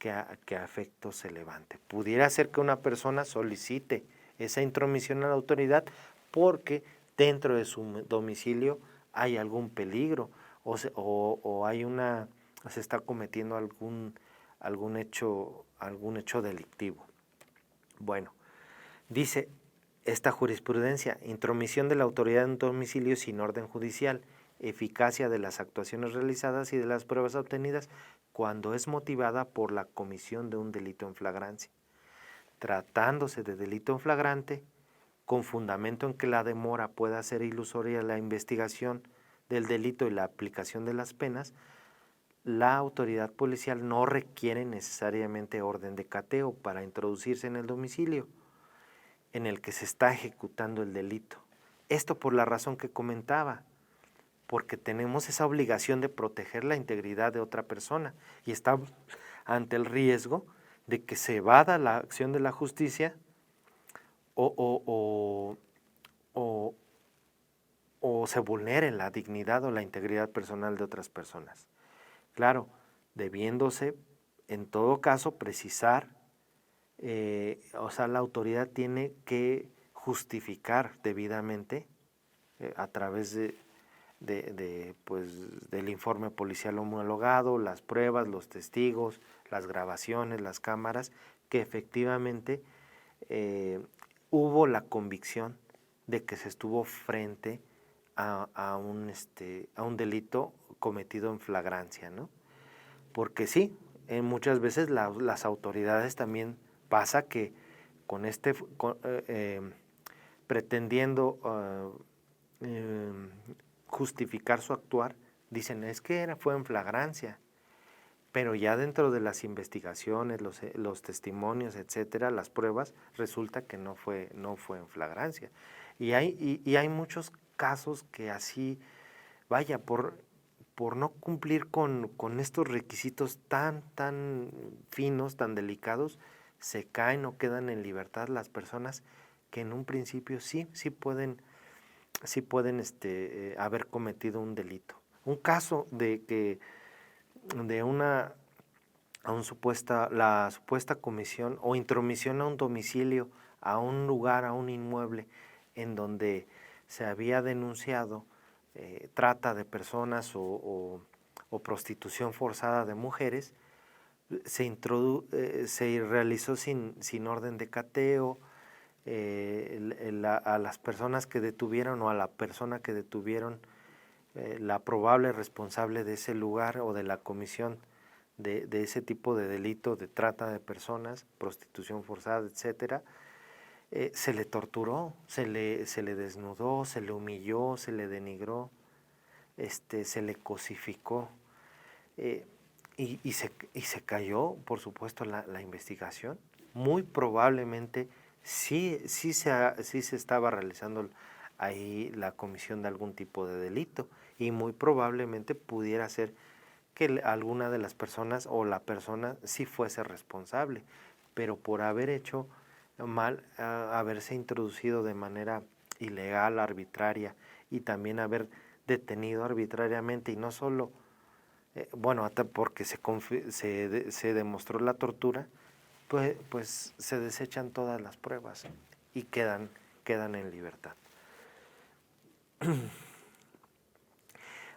que a efecto se levante. Pudiera ser que una persona solicite esa intromisión a la autoridad porque dentro de su domicilio hay algún peligro o se está cometiendo algún hecho delictivo. Bueno, dice esta jurisprudencia: intromisión de la autoridad en un domicilio sin orden judicial, eficacia de las actuaciones realizadas y de las pruebas obtenidas cuando es motivada por la comisión de un delito en flagrancia. Tratándose de delito en flagrante, con fundamento en que la demora pueda ser ilusoria la investigación del delito y la aplicación de las penas, la autoridad policial no requiere necesariamente orden de cateo para introducirse en el domicilio en el que se está ejecutando el delito. Esto por la razón que comentaba, porque tenemos esa obligación de proteger la integridad de otra persona y estamos ante el riesgo de que se evada la acción de la justicia o se vulnere la dignidad o la integridad personal de otras personas. Claro, debiéndose en todo caso precisar, la autoridad tiene que justificar debidamente a través del informe policial homologado, las pruebas, los testigos, las grabaciones, las cámaras, que efectivamente hubo la convicción de que se estuvo frente a un delito cometido en flagrancia, ¿no? Porque sí, muchas veces las autoridades también pasa que pretendiendo justificar su actuar, dicen es que fue en flagrancia, pero ya dentro de las investigaciones, los testimonios, etcétera, las pruebas, resulta que no fue en flagrancia. Y hay muchos casos que así, vaya, por no cumplir con estos requisitos tan finos, tan delicados, se caen o quedan en libertad las personas que en un principio sí pueden haber cometido un delito. Un caso de la supuesta comisión o intromisión a un domicilio, a un lugar, a un inmueble, en donde se había denunciado trata de personas o prostitución forzada de mujeres, se realizó sin orden de cateo. A las personas que detuvieron o a la persona que detuvieron, la probable responsable de ese lugar o de la comisión de ese tipo de delito de trata de personas, prostitución forzada, etcétera, se le torturó, se le desnudó, se le humilló, se le denigró, se le cosificó, y se cayó, por supuesto, la investigación. Muy probablemente sí se estaba realizando ahí la comisión de algún tipo de delito, y muy probablemente pudiera ser que alguna de las personas o la persona sí fuese responsable, pero por haber hecho mal, haberse introducido de manera ilegal, arbitraria, y también haber detenido arbitrariamente, y no solo, hasta porque se demostró la tortura, pues se desechan todas las pruebas y quedan en libertad.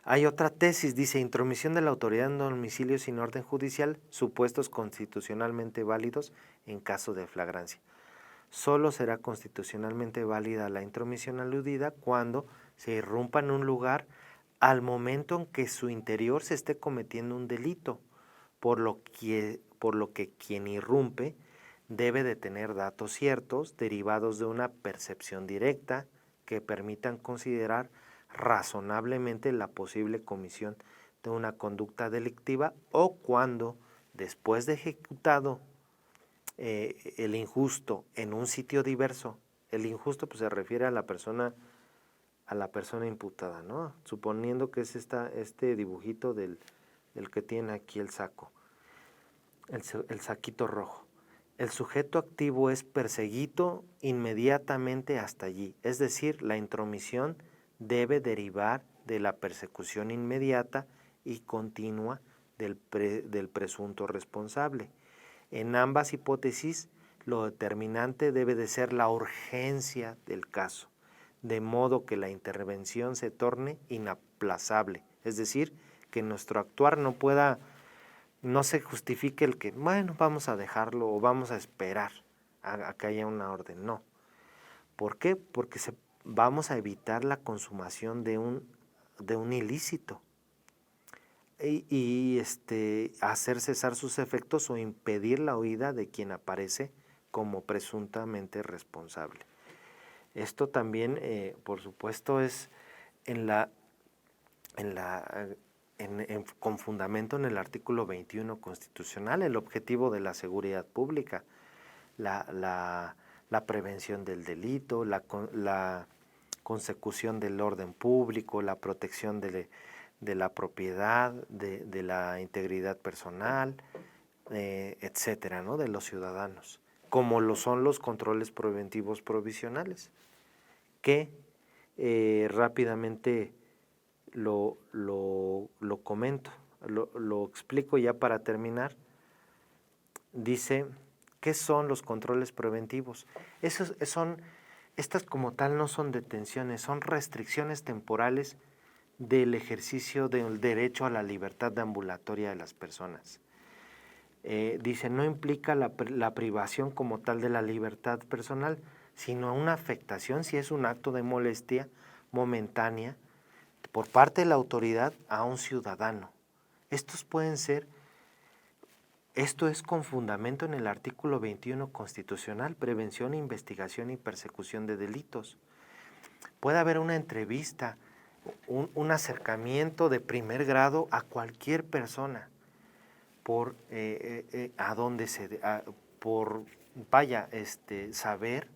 Hay otra tesis, dice: intromisión de la autoridad en domicilio sin orden judicial, supuestos constitucionalmente válidos en caso de flagrancia. Solo será constitucionalmente válida la intromisión aludida cuando se irrumpa en un lugar al momento en que su interior se esté cometiendo un delito, por lo que quien irrumpe debe de tener datos ciertos derivados de una percepción directa que permitan considerar razonablemente la posible comisión de una conducta delictiva, o cuando, después de ejecutado el injusto en un sitio diverso, el injusto pues se refiere a la persona imputada, ¿no? Suponiendo que es este dibujito del que tiene aquí el saco, el saquito rojo. El sujeto activo es perseguido inmediatamente hasta allí, es decir, la intromisión debe derivar de la persecución inmediata y continua del presunto responsable, En ambas hipótesis, lo determinante debe de ser la urgencia del caso, de modo que la intervención se torne inaplazable, es decir, que nuestro actuar no se justifique el que, bueno, vamos a dejarlo o vamos a esperar a que haya una orden, no. ¿Por qué? Porque vamos a evitar la consumación de un ilícito y hacer cesar sus efectos o impedir la huida de quien aparece como presuntamente responsable. Esto también, por supuesto, es con fundamento en el artículo 21 constitucional, el objetivo de la seguridad pública, la prevención del delito, la consecución del orden público, la protección de la propiedad, de la integridad personal, etcétera, ¿no? De los ciudadanos, como lo son los controles preventivos provisionales, que rápidamente lo comento, lo explico ya para terminar. Dice, ¿qué son los controles preventivos? Estas como tal no son detenciones, son restricciones temporales del ejercicio del derecho a la libertad ambulatoria de las personas. Dice, no implica la privación como tal de la libertad personal, sino una afectación si es un acto de molestia momentánea por parte de la autoridad a un ciudadano. Esto es con fundamento en el artículo 21 constitucional, prevención, investigación y persecución de delitos. Puede haber una entrevista, un acercamiento de primer grado a cualquier persona por saber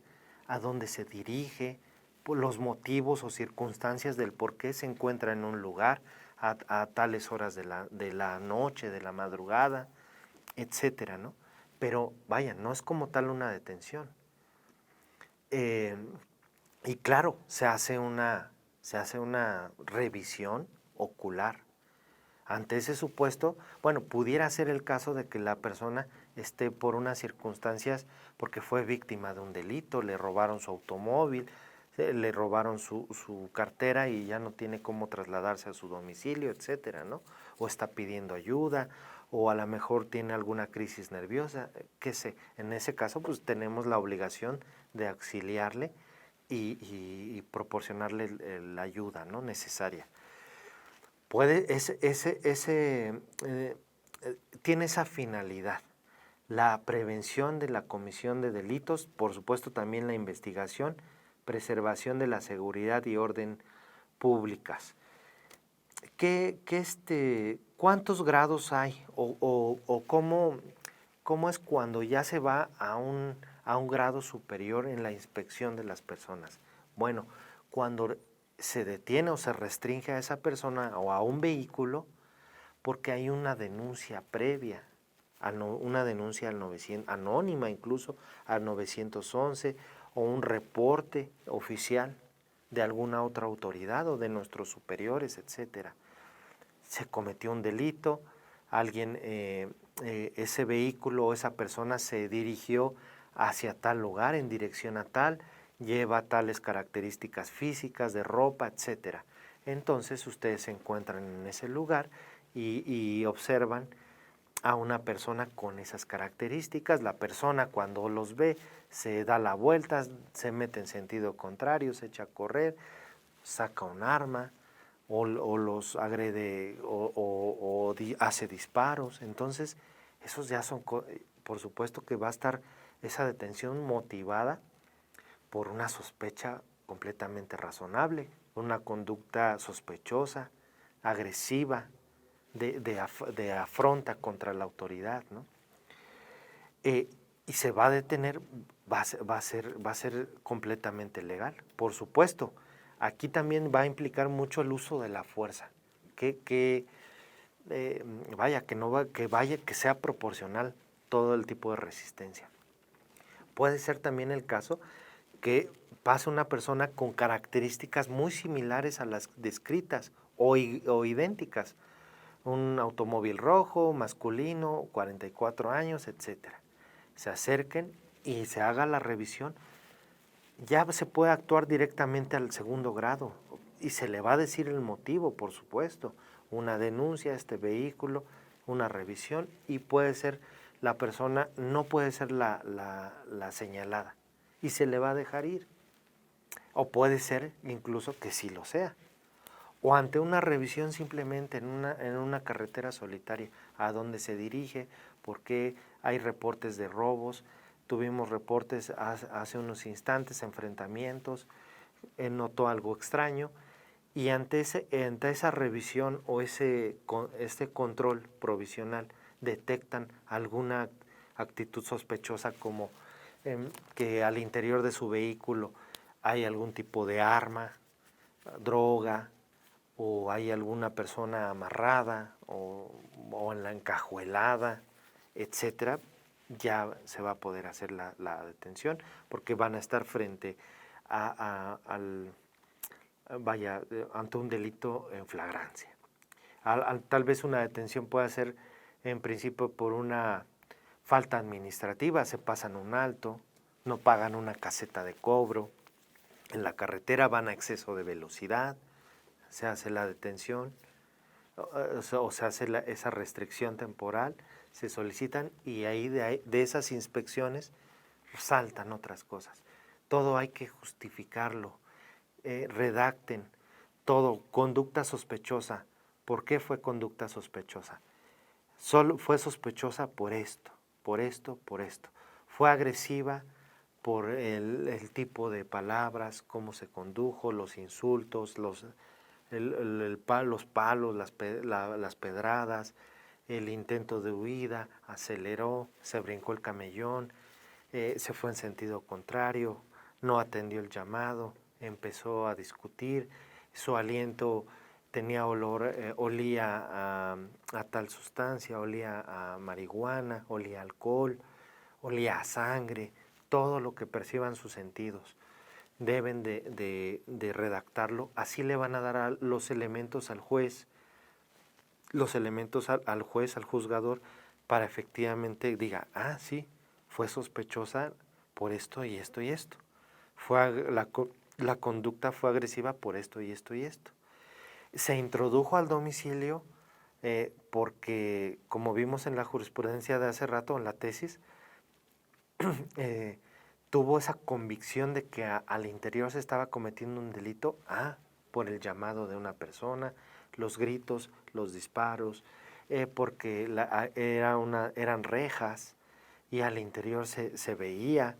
a dónde se dirige, por los motivos o circunstancias del por qué se encuentra en un lugar a tales horas de la noche, de la madrugada, etcétera, ¿no? Pero vaya, no es como tal una detención. Y claro, se hace una revisión ocular. Ante ese supuesto, bueno, pudiera ser el caso de que la persona esté por unas circunstancias porque fue víctima de un delito, le robaron su automóvil, le robaron su cartera y ya no tiene cómo trasladarse a su domicilio, etcétera, ¿no? O está pidiendo ayuda, o a lo mejor tiene alguna crisis nerviosa, qué sé. En ese caso, pues tenemos la obligación de auxiliarle y proporcionarle la ayuda, ¿no? Necesaria. Tiene esa finalidad, la prevención de la comisión de delitos, por supuesto también la investigación, preservación de la seguridad y orden públicas. ¿Cuántos grados hay o cómo es cuando ya se va a un grado superior en la inspección de las personas? Bueno, cuando se detiene o se restringe a esa persona o a un vehículo porque hay una denuncia previa, una denuncia anónima incluso al 911 o un reporte oficial de alguna otra autoridad o de nuestros superiores, etcétera. Se cometió un delito, ese vehículo o esa persona se dirigió hacia tal lugar, en dirección a tal, lleva tales características físicas, de ropa, etcétera. Entonces ustedes se encuentran en ese lugar y observan a una persona con esas características. La persona cuando los ve se da la vuelta, se mete en sentido contrario, se echa a correr, saca un arma o los agrede o hace disparos. Entonces esos ya son, por supuesto que va a estar esa detención motivada por una sospecha completamente razonable, una conducta sospechosa, agresiva, de afronta contra la autoridad, ¿no? Y se va a detener, va a ser completamente legal. Por supuesto, aquí también va a implicar mucho el uso de la fuerza, que sea proporcional todo el tipo de resistencia. Puede ser también el caso que pase una persona con características muy similares a las descritas o idénticas. un automóvil rojo, masculino, 44 años, etcétera. Se acerquen y se haga la revisión. Ya se puede actuar directamente al segundo grado y se le va a decir el motivo, por supuesto, una denuncia a este vehículo, una revisión, y puede ser la persona, no puede ser la señalada y se le va a dejar ir. O puede ser incluso que sí lo sea. O ante una revisión simplemente en una carretera solitaria, a dónde se dirige, porque hay reportes de robos, tuvimos reportes hace unos instantes, enfrentamientos, notó algo extraño, y ante esa revisión o este control provisional detectan alguna actitud sospechosa, como que al interior de su vehículo hay algún tipo de arma, droga, o hay alguna persona amarrada o en la encajuelada, etcétera, ya se va a poder hacer la detención, porque van a estar frente ante un delito en flagrancia. Tal vez una detención pueda ser en principio por una falta administrativa, se pasan un alto, no pagan una caseta de cobro, en la carretera van a exceso de velocidad, se hace la detención o se hace esa restricción temporal, se solicitan, y ahí de esas inspecciones saltan otras cosas. Todo hay que justificarlo, redacten todo, conducta sospechosa. ¿Por qué fue conducta sospechosa? Solo fue sospechosa por esto, por esto, por esto. Fue agresiva por el tipo de palabras, cómo se condujo, los insultos, los palos, las pedradas, el intento de huida, aceleró, se brincó el camellón, se fue en sentido contrario, no atendió el llamado, empezó a discutir, su aliento tenía olor, olía a tal sustancia, olía a marihuana, olía a alcohol, olía a sangre, todo lo que perciban sus sentidos. Deben de redactarlo, así le van a dar los elementos al juez, al juzgador, para efectivamente diga, sí, fue sospechosa por esto y esto y esto. La conducta fue agresiva por esto y esto y esto. Se introdujo al domicilio porque, como vimos en la jurisprudencia de hace rato, en la tesis, tuvo esa convicción de que al interior se estaba cometiendo un delito, por el llamado de una persona, los gritos, los disparos, porque eran rejas y al interior se veía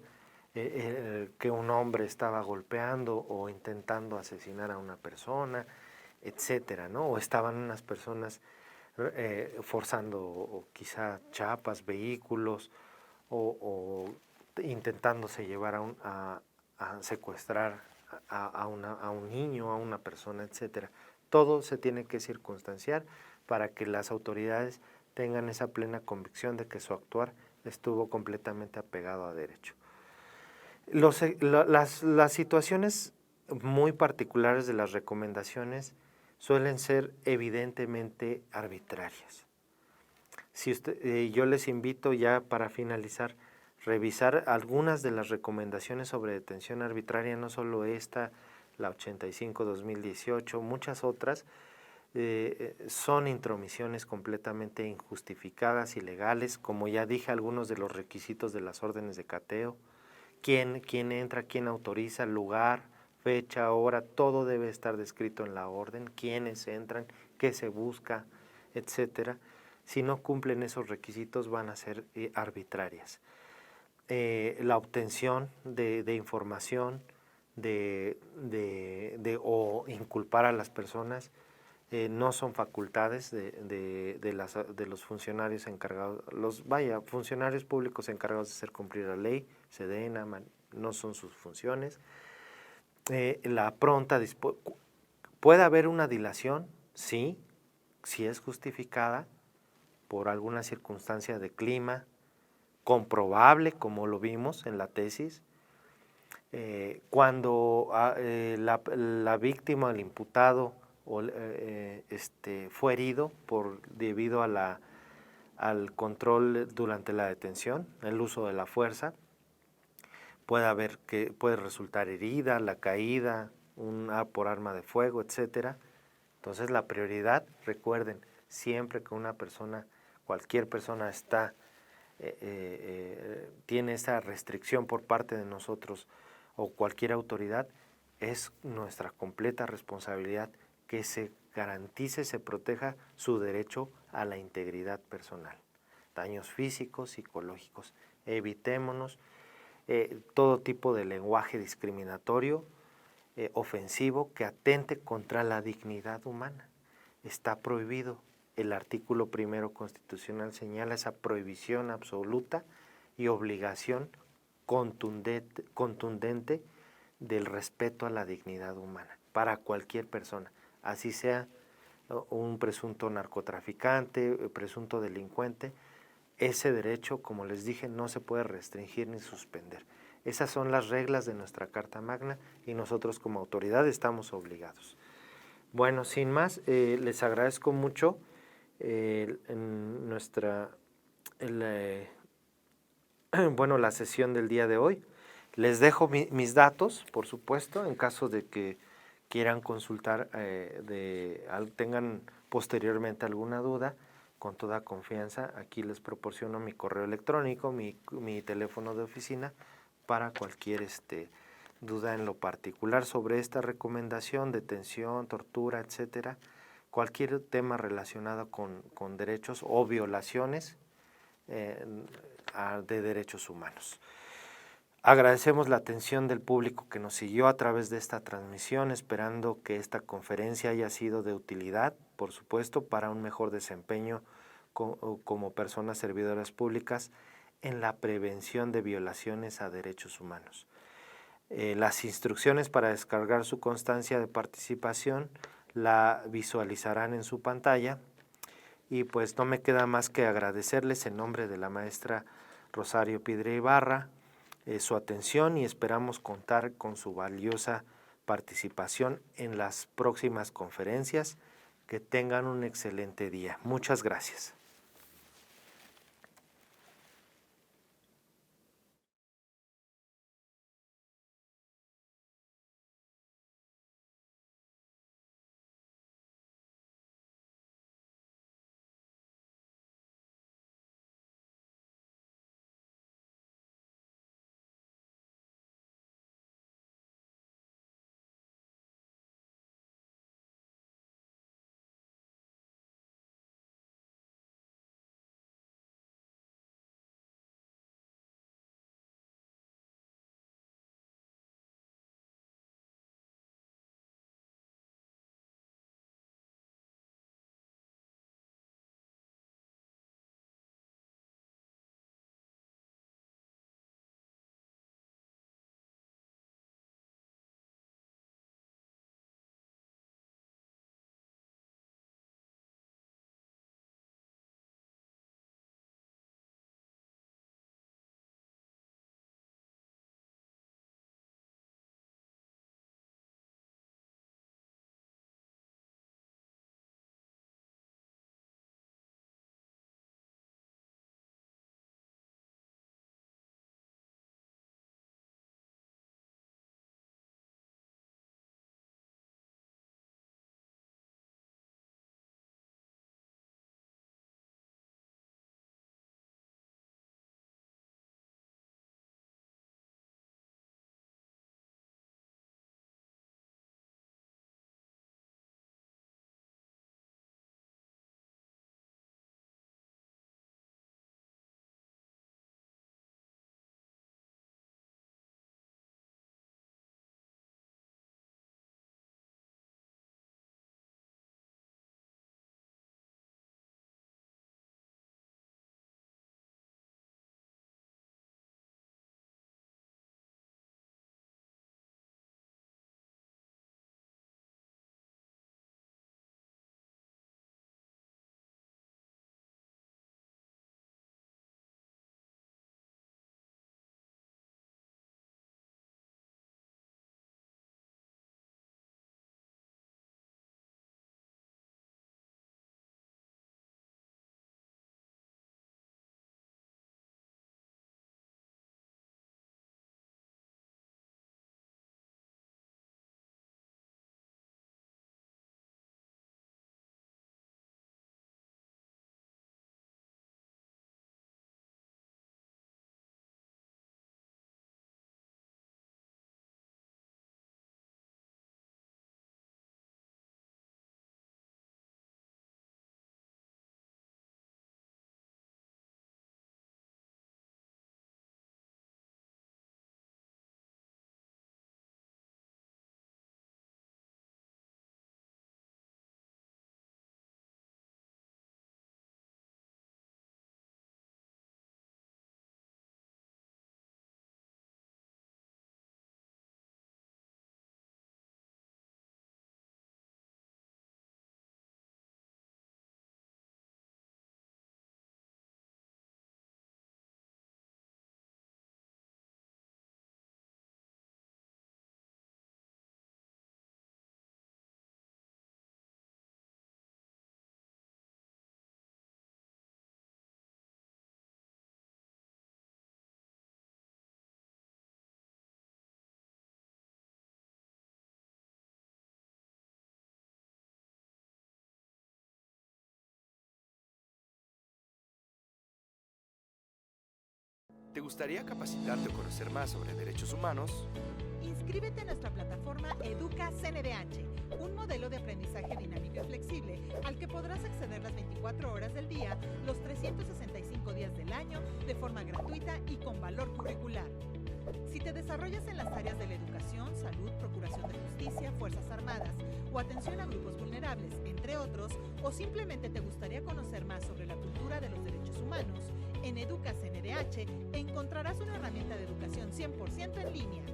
que un hombre estaba golpeando o intentando asesinar a una persona, etcétera, ¿no? O estaban unas personas forzando o quizá chapas, vehículos, o intentándose llevar a secuestrar a un niño, a una persona, etcétera. Todo se tiene que circunstanciar para que las autoridades tengan esa plena convicción de que su actuar estuvo completamente apegado a derecho. Las situaciones muy particulares de las recomendaciones suelen ser evidentemente arbitrarias. Yo les invito, ya para finalizar, revisar algunas de las recomendaciones sobre detención arbitraria, no solo esta, la 85-2018, muchas otras. Son intromisiones completamente injustificadas, ilegales, como ya dije, algunos de los requisitos de las órdenes de cateo, quién entra, quién autoriza, lugar, fecha, hora, todo debe estar descrito en la orden, quiénes entran, qué se busca, etcétera. Si no cumplen esos requisitos, van a ser arbitrarias. La obtención de información o inculpar a las personas no son facultades de los funcionarios encargados, funcionarios públicos encargados de hacer cumplir la ley, SEDENA, no son sus funciones. La pronta puede haber una dilación, sí, si es justificada por alguna circunstancia de clima, comprobable, como lo vimos en la tesis, cuando la víctima, el imputado o fue herido debido a al control durante la detención, el uso de la fuerza. Puede resultar herida, la caída, por arma de fuego, etcétera. Entonces la prioridad, recuerden, siempre que cualquier persona tiene esa restricción por parte de nosotros o cualquier autoridad, es nuestra completa responsabilidad que se garantice, se proteja su derecho a la integridad personal. Daños físicos, psicológicos. Evitémonos todo tipo de lenguaje discriminatorio, ofensivo, que atente contra la dignidad humana. Está prohibido. El artículo 1 constitucional señala esa prohibición absoluta y obligación contundente del respeto a la dignidad humana para cualquier persona, así sea un presunto narcotraficante, presunto delincuente. Ese derecho, como les dije, no se puede restringir ni suspender. Esas son las reglas de nuestra Carta Magna y nosotros como autoridad estamos obligados. Bueno, sin más, les agradezco mucho la sesión del día de hoy. Les dejo mis datos, por supuesto, en caso de que quieran consultar, tengan posteriormente alguna duda. Con toda confianza, aquí les proporciono mi correo electrónico, mi teléfono de oficina para cualquier duda en lo particular sobre esta recomendación, detención, tortura, etcétera, cualquier tema relacionado con derechos o violaciones de derechos humanos. Agradecemos la atención del público que nos siguió a través de esta transmisión, esperando que esta conferencia haya sido de utilidad, por supuesto, para un mejor desempeño como personas servidoras públicas en la prevención de violaciones a derechos humanos. Las instrucciones para descargar su constancia de participación la visualizarán en su pantalla y pues no me queda más que agradecerles en nombre de la maestra Rosario Piedra Ibarra su atención y esperamos contar con su valiosa participación en las próximas conferencias. Que tengan un excelente día. Muchas gracias. ¿Te gustaría capacitarte o conocer más sobre derechos humanos? Inscríbete en nuestra plataforma Educa CNDH, un modelo de aprendizaje dinámico y flexible al que podrás acceder las 24 horas del día, los 365 días del año, de forma gratuita y con valor curricular. Si te desarrollas en las áreas de la educación, salud, procuración de justicia, Fuerzas Armadas o atención a grupos vulnerables, entre otros, o simplemente te gustaría conocer más sobre la cultura de los derechos humanos, en Educa CNDH encontrarás una herramienta de educación 100% en línea.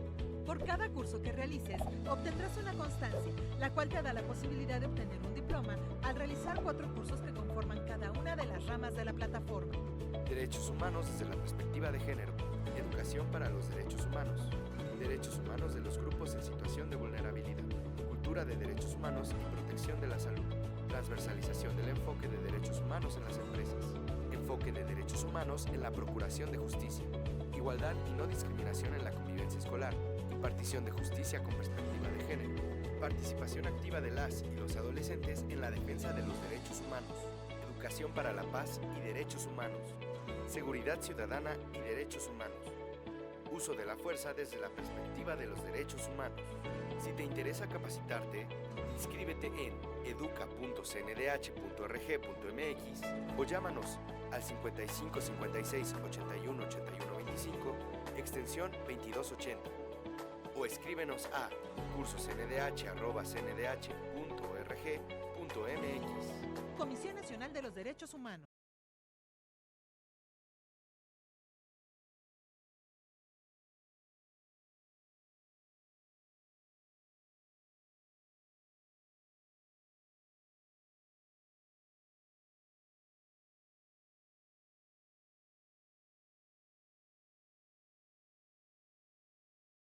Por cada curso que realices, obtendrás una constancia, la cual te da la posibilidad de obtener un diploma al realizar 4 cursos que conforman cada una de las ramas de la plataforma. Derechos humanos desde la perspectiva de género. Educación para los derechos humanos. Derechos humanos de los grupos en situación de vulnerabilidad. Cultura de derechos humanos y protección de la salud. Transversalización del enfoque de derechos humanos en las empresas. Enfoque de derechos humanos en la procuración de justicia. Igualdad y no discriminación en la convivencia escolar. Impartición de justicia con perspectiva de género. Participación activa de las y los adolescentes en la defensa de los derechos humanos. Educación para la paz y derechos humanos. Seguridad ciudadana y derechos humanos. Uso de la fuerza desde la perspectiva de los derechos humanos. Si te interesa capacitarte, inscríbete en educa.cndh.org.mx o llámanos al 55 56 81 81 25, extensión 2280. O escríbenos a cursosndh@cndh.org.mx. Comisión Nacional de los Derechos Humanos.